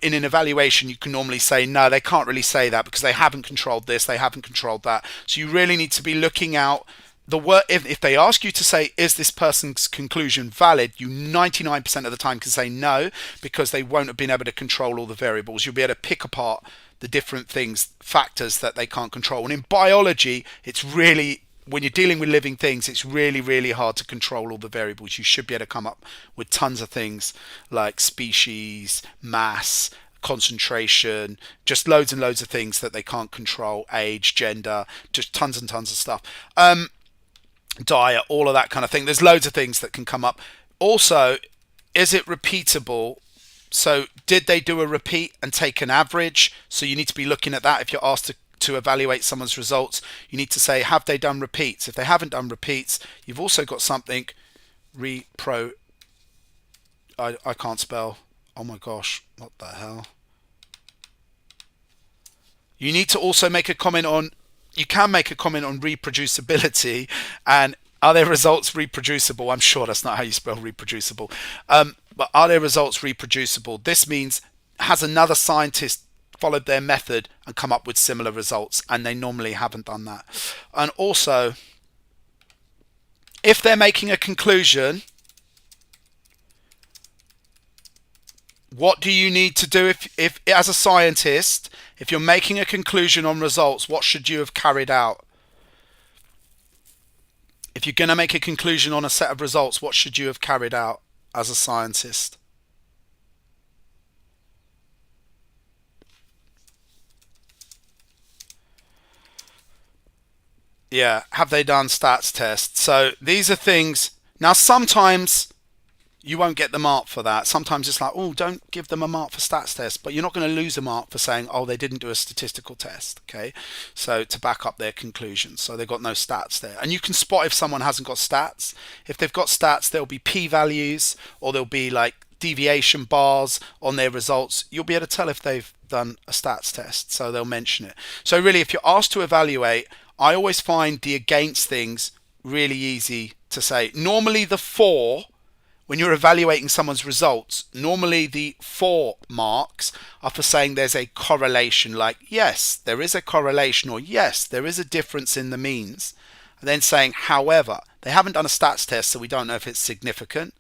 In an evaluation, you can normally say no, they can't really say that because they haven't controlled this, they haven't controlled that. So you really need to be looking out if they ask you to say, is this person's conclusion valid, you 99% of the time can say no, because they won't have been able to control all the variables. You'll be able to pick apart the different things, factors that they can't control. And in biology, it's really, when you're dealing with living things, it's really, really hard to control all the variables. You should be able to come up with tons of things like species, mass, concentration, just loads and loads of things that they can't control, age, gender, just tons and tons of stuff. Diet, all of that kind of thing. There's loads of things that can come up. Also, is it repeatable? So did they do a repeat and take an average? So you need to be looking at that. If you're asked to evaluate someone's results, you need to say, have they done repeats? If they haven't done repeats, you've also got something I can't spell. Oh my gosh, what the hell? You need to also make a comment on, you can make a comment on reproducibility, and are their results reproducible? I'm sure that's not how you spell reproducible. But are their results reproducible? This means, has another scientist followed their method and come up with similar results? And they normally haven't done that. And also, if they're making a conclusion, what do you need to do if as a scientist, if you're making a conclusion on results, what should you have carried out? If you're going to make a conclusion on a set of results, what should you have carried out as a scientist? Yeah, have they done stats tests? So these are things. Now, sometimes you won't get the mark for that. Sometimes it's like, oh, don't give them a mark for stats test, but you're not going to lose a mark for saying, oh, they didn't do a statistical test. Okay, so to back up their conclusions, so they've got no stats there. And you can spot if someone hasn't got stats. If they've got stats, there'll be p-values, or there'll be like deviation bars on their results. You'll be able to tell if they've done a stats test, so they'll mention it. So really, if you're asked to evaluate, I always find the against things really easy to say. Normally the for, when you're evaluating someone's results, normally the for marks are for saying there's a correlation, like yes, there is a correlation, or yes, there is a difference in the means. And then saying, however, they haven't done a stats test, so we don't know if it's significant.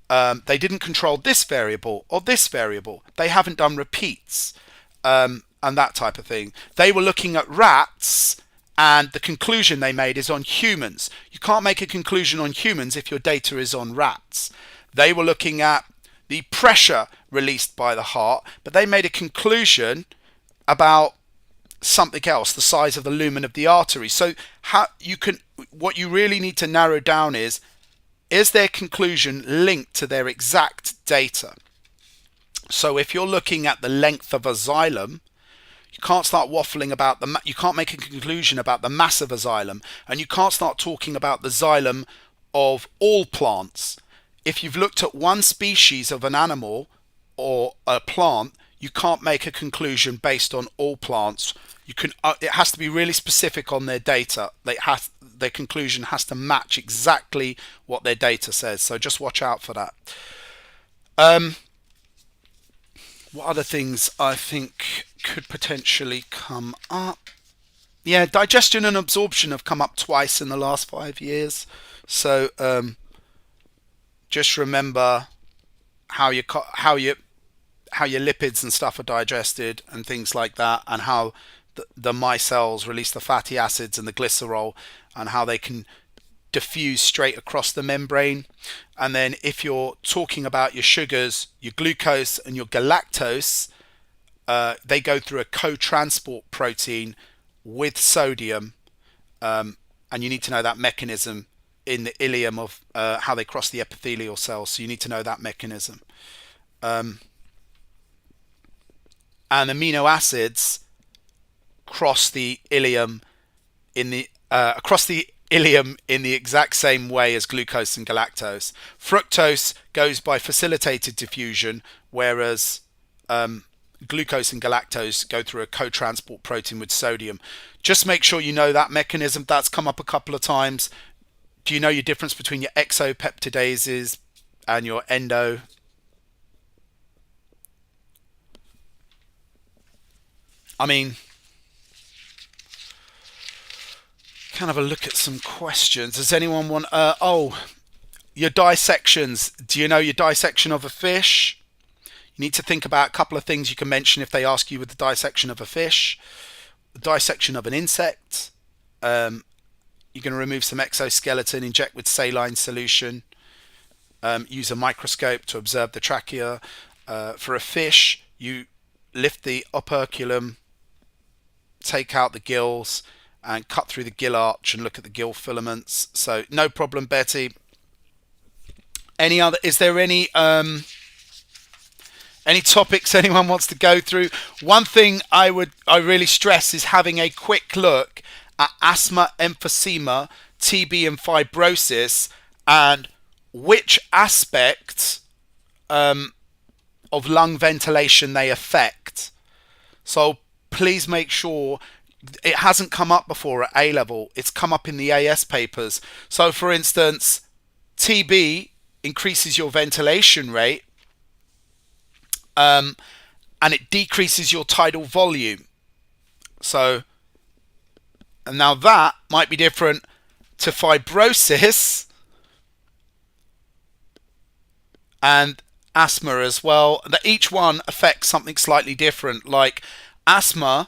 They didn't control this variable or this variable. They haven't done repeats, and that type of thing. They were looking at rats, and the conclusion they made is on humans. You can't make a conclusion on humans if your data is on rats. They were looking at the pressure released by the heart, but they made a conclusion about something else, the size of the lumen of the artery. So what you really need to narrow down is their conclusion linked to their exact data? So if you're looking at the length of a xylem, you can't start waffling about you can't make a conclusion about the mass of a xylem, and you can't start talking about the xylem of all plants. If you've looked at one species of an animal or a plant, you can't make a conclusion based on all plants. You can. It has to be really specific on their data. Their conclusion has to match exactly what their data says. So just watch out for that. What other things I think could potentially come up? Yeah, digestion and absorption have come up twice in the last 5 years. So just remember how your lipids and stuff are digested and things like that, and how the micelles release the fatty acids and the glycerol, and how they can diffuse straight across the membrane. And then if you're talking about your sugars, your glucose and your galactose, they go through a co-transport protein with sodium, and you need to know that mechanism in the ileum of how they cross the epithelial cells. So you need to know that mechanism. And amino acids cross the ileum in the exact same way as glucose and galactose. Fructose goes by facilitated diffusion, whereas glucose and galactose go through a co-transport protein with sodium. Just make sure you know that mechanism. That's come up a couple of times. Do you know your difference between your exopeptidases and your endo? I mean, can have a look at some questions. Does anyone want? Oh, your dissections. Do you know your dissection of a fish? You need to think about a couple of things you can mention if they ask you with the dissection of a fish. The dissection of an insect. You're going to remove some exoskeleton, inject with saline solution, use a microscope to observe the trachea. For a fish, you lift the operculum, take out the gills, and cut through the gill arch and look at the gill filaments. So no problem, Betty. Any other? Is there any topics anyone wants to go through? One thing I really stress is having a quick look at asthma, emphysema, TB, and fibrosis, and which aspect of lung ventilation they affect. So please make sure. It hasn't come up before at A level. It's come up in the AS papers. So for instance, TB increases your ventilation rate, and it decreases your tidal volume. So, and now that might be different to fibrosis and asthma as well. That each one affects something slightly different. Like asthma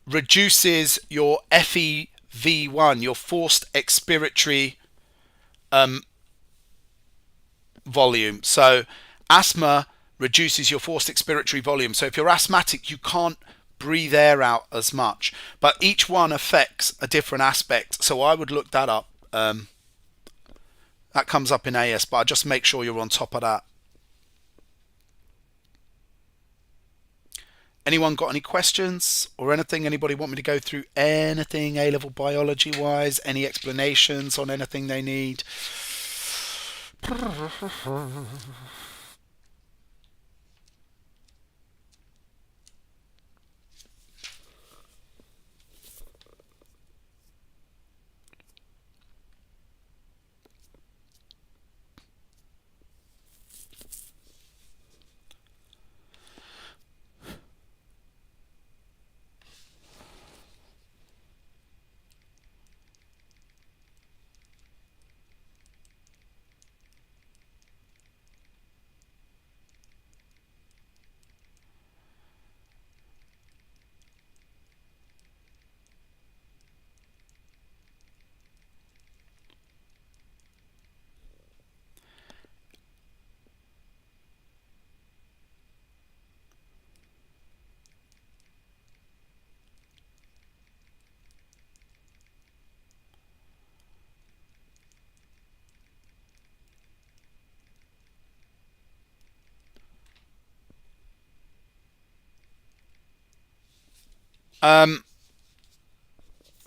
reduces your FEV1, your forced expiratory volume. So asthma reduces your forced expiratory volume. So if you're asthmatic, you can't breathe air out as much. But each one affects a different aspect. So I would look that up. That comes up in AS, but just make sure you're on top of that. Anyone got any questions or anything? Anybody want me to go through anything A-level biology wise? Any explanations on anything they need?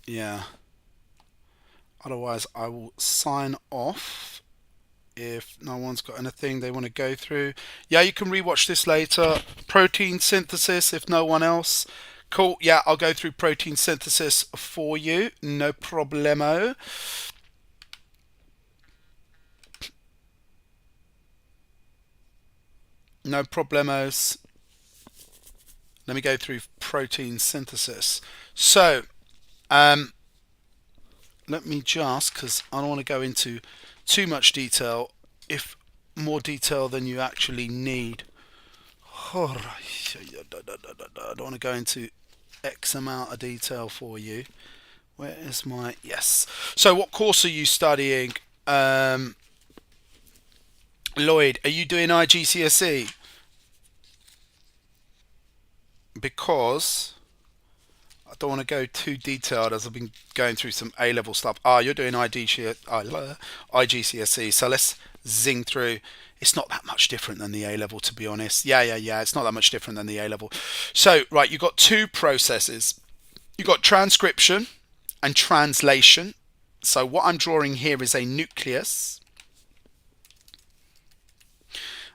Yeah. Otherwise, I will sign off if no one's got anything they want to go through. Yeah, you can rewatch this later. Protein synthesis, if no one else. Cool. Yeah, I'll go through protein synthesis for you. No problemo. No problemos. Let me go through protein synthesis. So, let me just, because I don't want to go into too much detail, if more detail than you actually need. I don't want to go into X amount of detail for you. Where is my... Yes. So what course are you studying? Lloyd, are you doing IGCSE? Because I don't want to go too detailed as I've been going through some A-level stuff. You're doing IGCSE, so let's zing through. It's not that much different than the A-level, to be honest. Yeah, it's not that much different than the A-level. So, right, you've got two processes. You've got transcription and translation. So what I'm drawing here is a nucleus.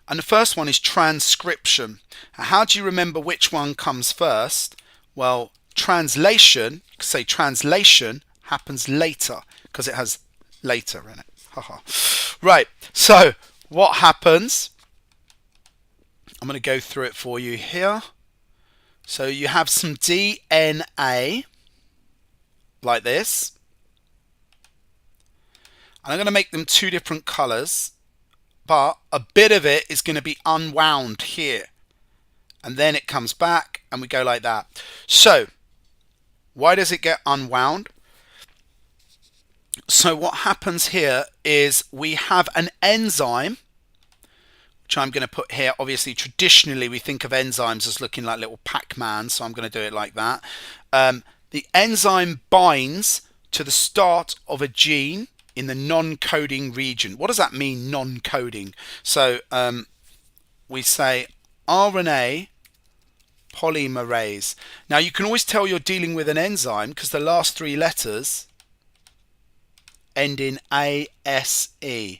And the first one is transcription. How do you remember which one comes first? Well, translation, say translation, happens later because it has later in it. Right, so what happens? I'm going to go through it for you here. So you have some DNA like this. And I'm going to make them two different colors, but a bit of it is going to be unwound here. And then it comes back and we go like that. So why does it get unwound? So what happens here is we have an enzyme, which I'm going to put here. Obviously, traditionally, we think of enzymes as looking like little Pac-Man, so I'm going to do it like that. The enzyme binds to the start of a gene in the non-coding region. What does that mean, non-coding? So we say RNA polymerase. Now, you can always tell you're dealing with an enzyme because the last three letters end in ASE.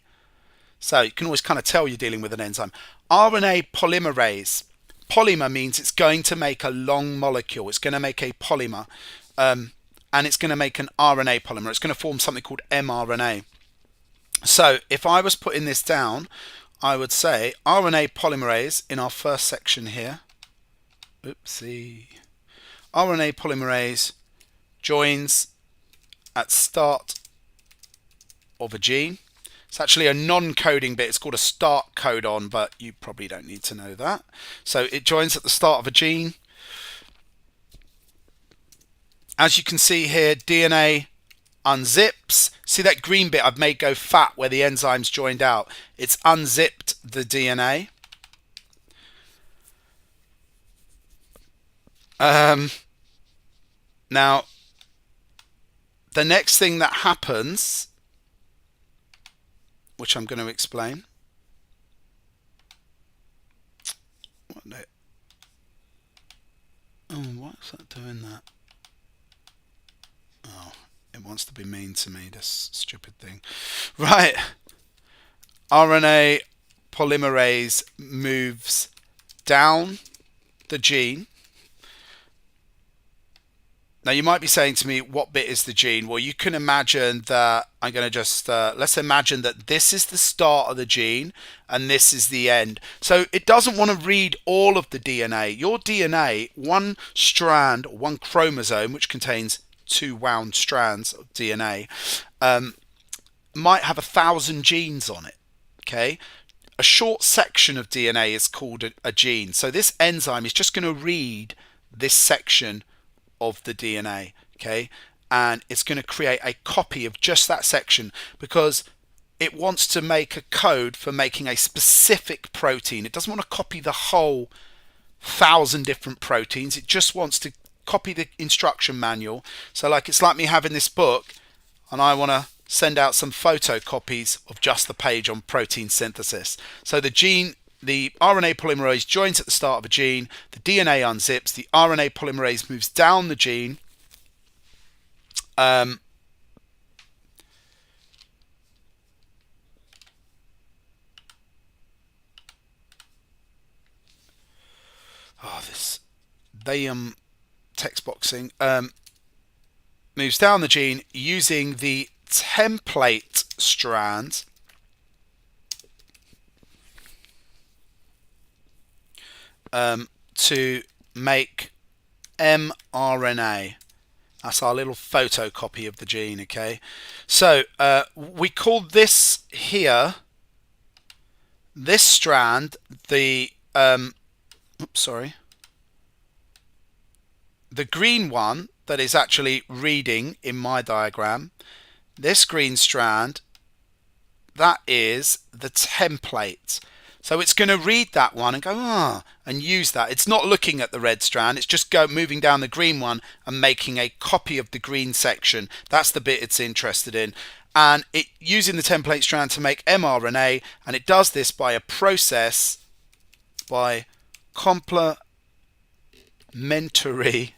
So you can always kind of tell you're dealing with an enzyme. RNA polymerase. Polymer means it's going to make a long molecule. It's going to make a polymer. And it's going to make an RNA polymer. It's going to form something called mRNA. So if I was putting this down, I would say RNA polymerase in our first section here. Oopsie. RNA polymerase joins at start of a gene. It's actually a non-coding bit. It's called a start codon, but you probably don't need to know that. So it joins at the start of a gene. As you can see here, DNA unzips. See that green bit I've made go fat where the enzyme's joined out? It's unzipped the DNA. Now, the next thing that happens, which I'm going to explain. Oh, why is that doing that? Oh, it wants to be mean to me, this stupid thing. Right. RNA polymerase moves down the gene. Now you might be saying to me, what bit is the gene? Well, you can imagine that I'm going to just, let's imagine that this is the start of the gene and this is the end. So it doesn't want to read all of the DNA. Your DNA, one strand, or one chromosome, which contains two wound strands of DNA, might have 1,000 genes on it. Okay. A short section of DNA is called a gene. So this enzyme is just going to read this section of the DNA, okay, and it's going to create a copy of just that section because it wants to make a code for making a specific protein. It doesn't want to copy the whole 1,000 different proteins. It just wants to copy the instruction manual. So like it's like me having this book and I want to send out some photocopies of just the page on protein synthesis. So the RNA polymerase joins at the start of a gene, the DNA unzips, the RNA polymerase moves down the gene, text boxing, moves down the gene using the template strand to make mRNA. That's our little photocopy of the gene, okay? So we call this here, this strand, the the green one that is actually reading in my diagram, this green strand, that is the template. So it's going to read that one and go, and use that. It's not looking at the red strand. It's just moving down the green one and making a copy of the green section. That's the bit it's interested in. And it using the template strand to make mRNA, and it does this by a process by complementary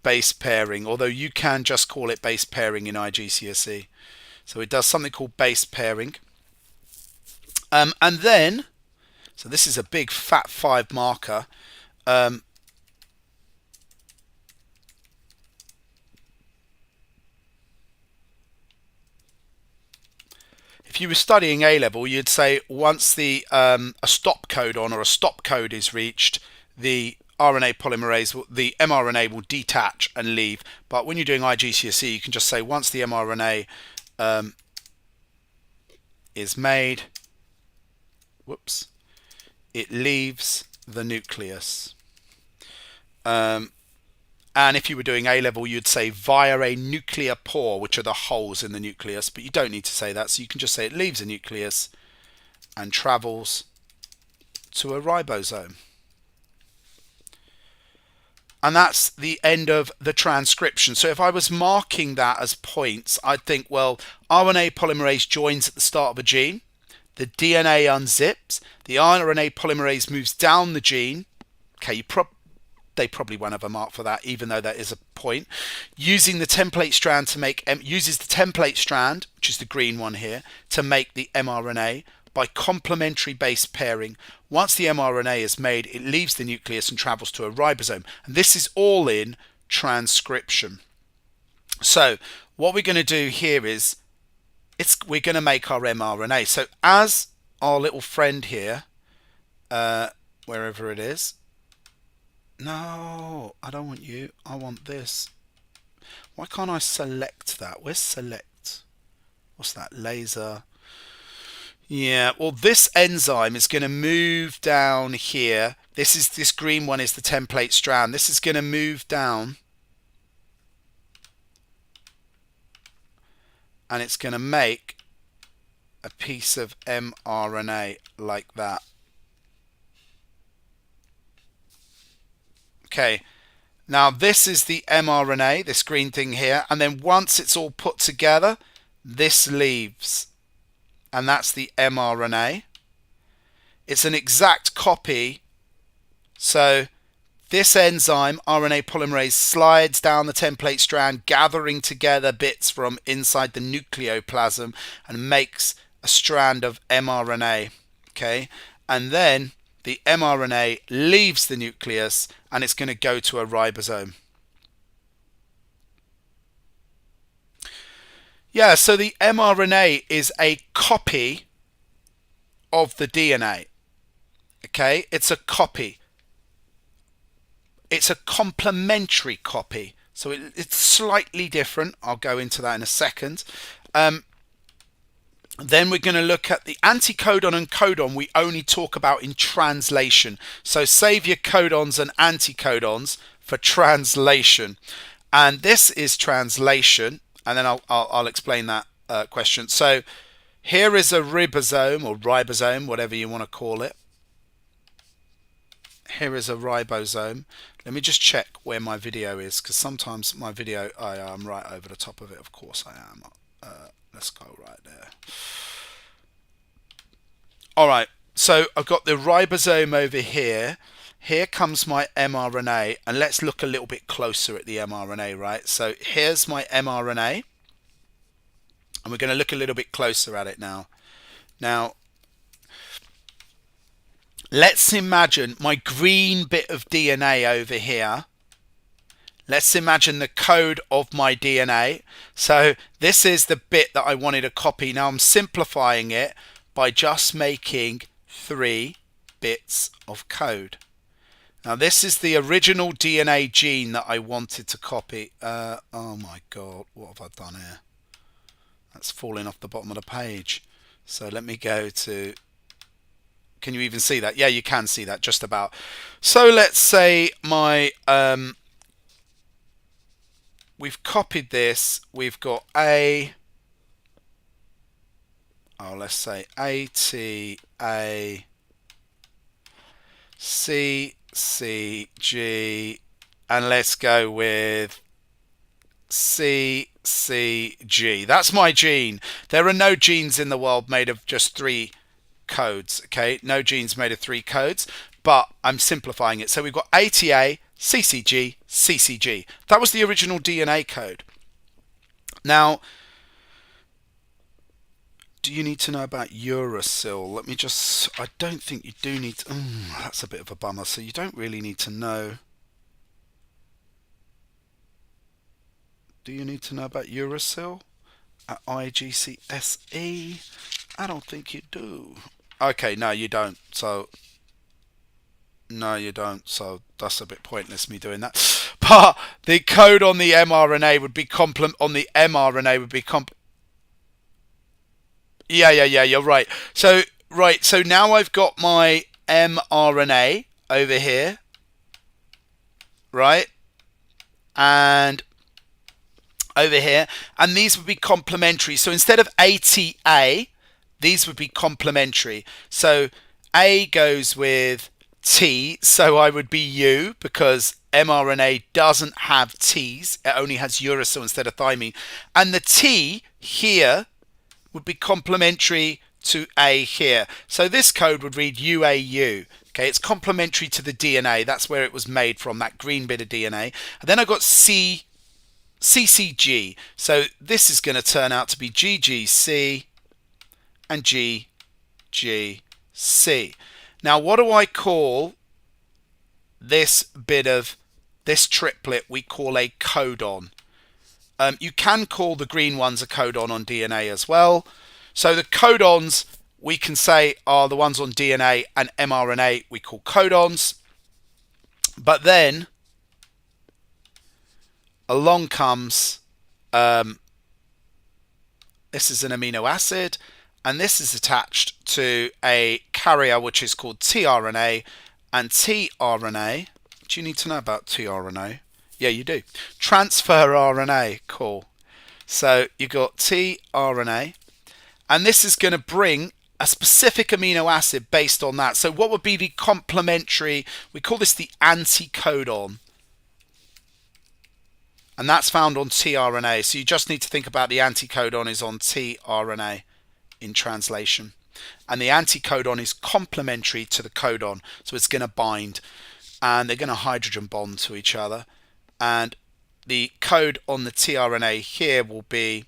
base pairing, although you can just call it base pairing in IGCSE. So it does something called base pairing. And then, so this is a big fat 5 marker. If you were studying A level, you'd say once the a stop codon or a stop code is reached, the RNA polymerase, the mRNA will detach and leave. But when you're doing IGCSE, you can just say once the mRNA is made, whoops, it leaves the nucleus. And if you were doing A level, you'd say via a nuclear pore, which are the holes in the nucleus, but you don't need to say that. So you can just say it leaves a nucleus and travels to a ribosome. And that's the end of the transcription. So if I was marking that as points, I'd think, well, RNA polymerase joins at the start of a gene, the DNA unzips, the RNA polymerase moves down the gene. Okay, they probably won't have a mark for that, even though that is a point. Using the template strand to make, uses the template strand, which is the green one here, to make the mRNA by complementary base pairing. Once the mRNA is made, it leaves the nucleus and travels to a ribosome. And this is all in transcription. So what we're going to do here is we're going to make our mRNA. So as our little friend here, wherever it is, no, I don't want you. I want this. Why can't I select that? Where's select? What's that? Laser. Yeah, well, this enzyme is going to move down here. This green one is the template strand. This is going to move down. And it's going to make a piece of mRNA like that. Okay, now this is the mRNA, this green thing here, and then once it's all put together, this leaves, and that's the mRNA. It's an exact copy, so this enzyme, RNA polymerase, slides down the template strand, gathering together bits from inside the nucleoplasm and makes a strand of mRNA, okay, and then the mRNA leaves the nucleus and it's going to go to a ribosome. Yeah, so the mRNA is a copy of the DNA. Okay, it's a copy. It's a complementary copy. So it's slightly different. I'll go into that in a second. Then we're going to look at the anticodon and codon we only talk about in translation. So save your codons and anticodons for translation. And this is translation. And then I'll explain that question. So here is a ribosome or ribosome, whatever you want to call it. Here is a ribosome. Let me just check where my video is, because sometimes my video, I'm right over the top of it. Of course I am. Let's go right there. All right, so I've got the ribosome over here. Here comes my mRNA, and let's look a little bit closer at the mRNA, right? So here's my mRNA, and we're going to look a little bit closer at it now. Now, let's imagine my green bit of DNA over here. Let's imagine the code of my DNA. So this is the bit that I wanted to copy. Now I'm simplifying it by just making 3 bits of code. Now this is the original DNA gene that I wanted to copy. Oh my God, what have I done here? That's falling off the bottom of the page. So let me go to, can you even see that? Yeah, you can see that just about. So let's say my, we've copied this, we've got let's say ATA CCG, and let's go with CCG. That's my gene. There are no genes in the world made of just 3 codes, okay? No genes made of 3 codes, but I'm simplifying it. So we've got ATA, CCG, CCG. That was the original DNA code. Now, do you need to know about uracil? Let me just, I don't think you do need to, that's a bit of a bummer. So you don't really need to know. Do you need to know about uracil at IGCSE? I don't think you do. Okay, no, you don't. So, no, you don't. So that's a bit pointless me doing that. But the code on the mRNA would be Yeah, you're right. So now I've got my mRNA over here, right? And over here, and these would be complementary. So instead of ATA, these would be complementary. So A goes with T, so I would be U because mRNA doesn't have T's, it only has uracil instead of thymine. And the T here would be complementary to A here. So this code would read UAU. Okay, it's complementary to the DNA. That's where it was made from, that green bit of DNA. And then I got CCG. So this is going to turn out to be GGC and GGC. Now, what do I call this bit of this triplet? We call a codon. You can call the green ones a codon on DNA as well. So the codons we can say are the ones on DNA, and mRNA we call codons. But then along comes this is an amino acid, and this is attached to a carrier which is called tRNA. And tRNA, do you need to know about tRNA? Yeah, you do. Transfer RNA, cool. So you got tRNA, and this is going to bring a specific amino acid based on that. So what would be the complementary? We call this the anticodon, and that's found on tRNA. So you just need to think about the anticodon is on tRNA in translation, and the anticodon is complementary to the codon, so it's going to bind, and they're going to hydrogen bond to each other. And the code on the tRNA here will be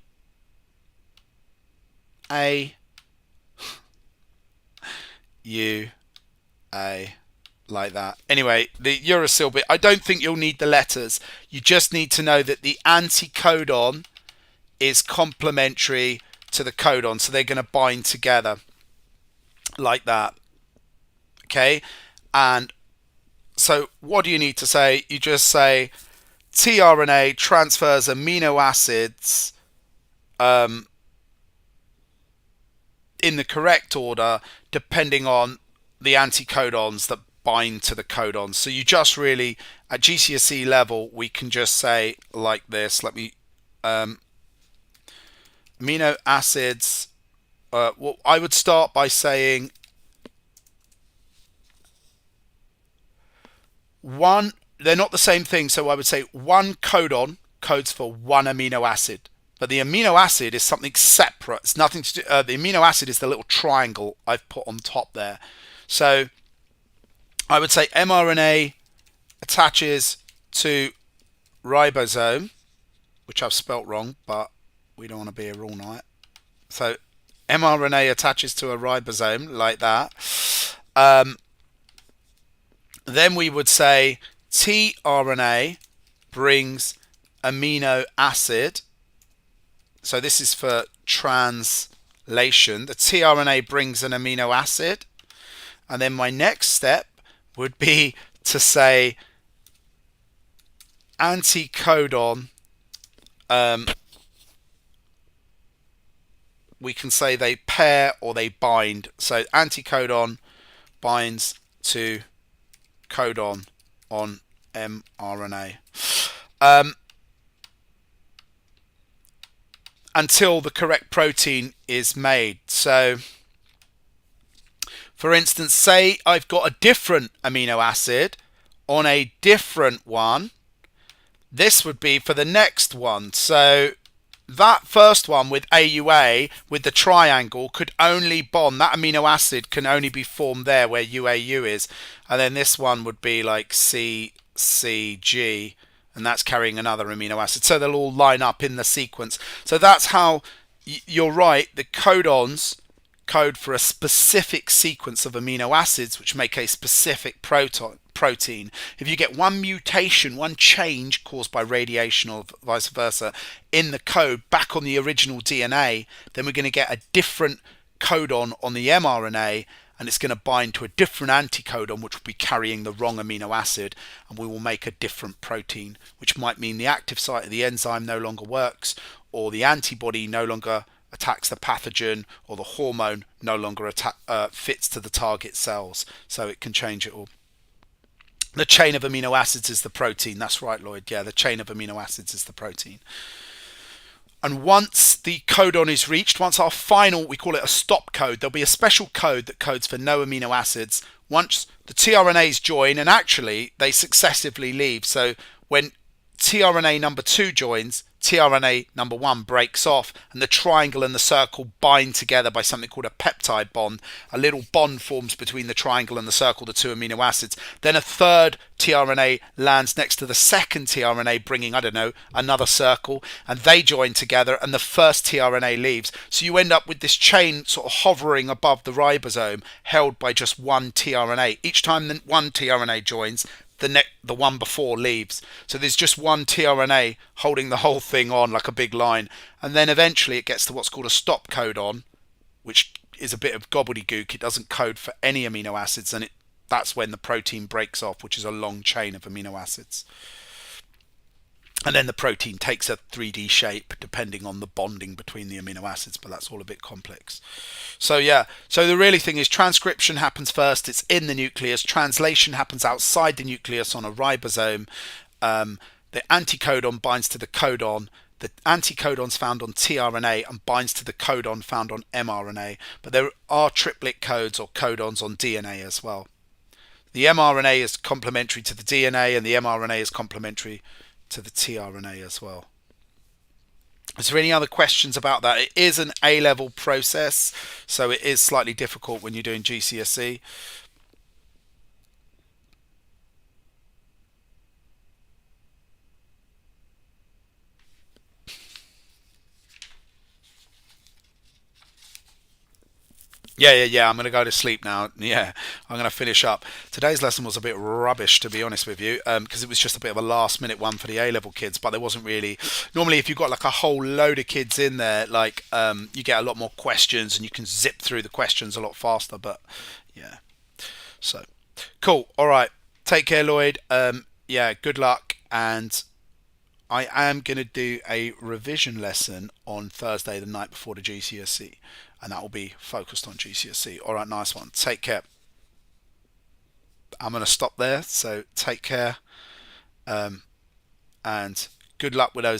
A U A, like that. Anyway, the uracil bit, I don't think you'll need the letters. You just need to know that the anticodon is complementary to the codon, so they're going to bind together like that. Okay, and so what do you need to say? You just say tRNA transfers amino acids in the correct order depending on the anticodons that bind to the codons. So you just really, at GCSE level, we can just say like this. Let me amino acids. Well, I would start by saying one. They're not the same thing, so I would say one codon codes for one amino acid. But the amino acid is something separate. It's nothing to do. The amino acid is the little triangle I've put on top there. So I would say mRNA attaches to ribosome, which I've spelt wrong, but we don't want to be here all night. So mRNA attaches to a ribosome like that. Then we would say tRNA brings amino acid. So this is for translation. The tRNA brings an amino acid. And then my next step would be to say anticodon. We can say they pair or they bind. So anticodon binds to codon on mRNA. Until the correct protein is made. So for instance, say I've got a different amino acid on a different one. This would be for the next one. So that first one with AUA, with the triangle, could only bond. That amino acid can only be formed there where UAU is. And then this one would be like CCG, and that's carrying another amino acid. So they'll all line up in the sequence. So that's how, you're right, the codons code for a specific sequence of amino acids which make a specific protein. If you get one mutation, one change caused by radiation or vice versa in the code back on the original DNA, then we're going to get a different codon on the mRNA, and it's going to bind to a different anticodon which will be carrying the wrong amino acid, and we will make a different protein, which might mean the active site of the enzyme no longer works, or the antibody no longer attacks the pathogen, or the hormone no longer fits to the target cells. So it can change it all. The chain of amino acids is the protein. That's right, Lloyd. Yeah, the chain of amino acids is the protein. And once the codon is reached, once our final, we call it a stop code, there'll be a special code that codes for no amino acids. Once the tRNAs join, and actually they successively leave. So when tRNA number 2 joins, tRNA number 1 breaks off, and the triangle and the circle bind together by something called a peptide bond. A little bond forms between the triangle and the circle, the 2 amino acids. Then a third tRNA lands next to the second tRNA, bringing, I don't know, another circle, and they join together, and the first tRNA leaves. So you end up with this chain sort of hovering above the ribosome, held by just one tRNA. Each time one tRNA joins, the one before leaves. So there's just one tRNA holding the whole thing on like a big line. And then eventually it gets to what's called a stop codon, which is a bit of gobbledygook. It doesn't code for any amino acids, and that's when the protein breaks off, which is a long chain of amino acids. And then the protein takes a 3D shape depending on the bonding between the amino acids, but that's all a bit complex. So yeah, so the really thing is transcription happens first, it's in the nucleus. Translation happens outside the nucleus on a ribosome. The anticodon binds to the codon. The anticodon's found on tRNA and binds to the codon found on mRNA. But there are triplet codes or codons on DNA as well. The mRNA is complementary to the DNA, and the mRNA is complementary to the tRNA as well. Is there any other questions about that? It is an A-level process, so it is slightly difficult when you're doing GCSE. Yeah. I'm going to go to sleep now. Yeah, I'm going to finish up. Today's lesson was a bit rubbish, to be honest with you, because it was just a bit of a last-minute one for the A-level kids. But there wasn't really. Normally, if you've got like a whole load of kids in there, like you get a lot more questions and you can zip through the questions a lot faster. But yeah, so cool. All right, take care, Lloyd. Yeah, good luck, and I am going to do a revision lesson on Thursday, the night before the GCSE, and that will be focused on GCSE. All right, nice one. Take care. I'm going to stop there, so take care, and good luck with those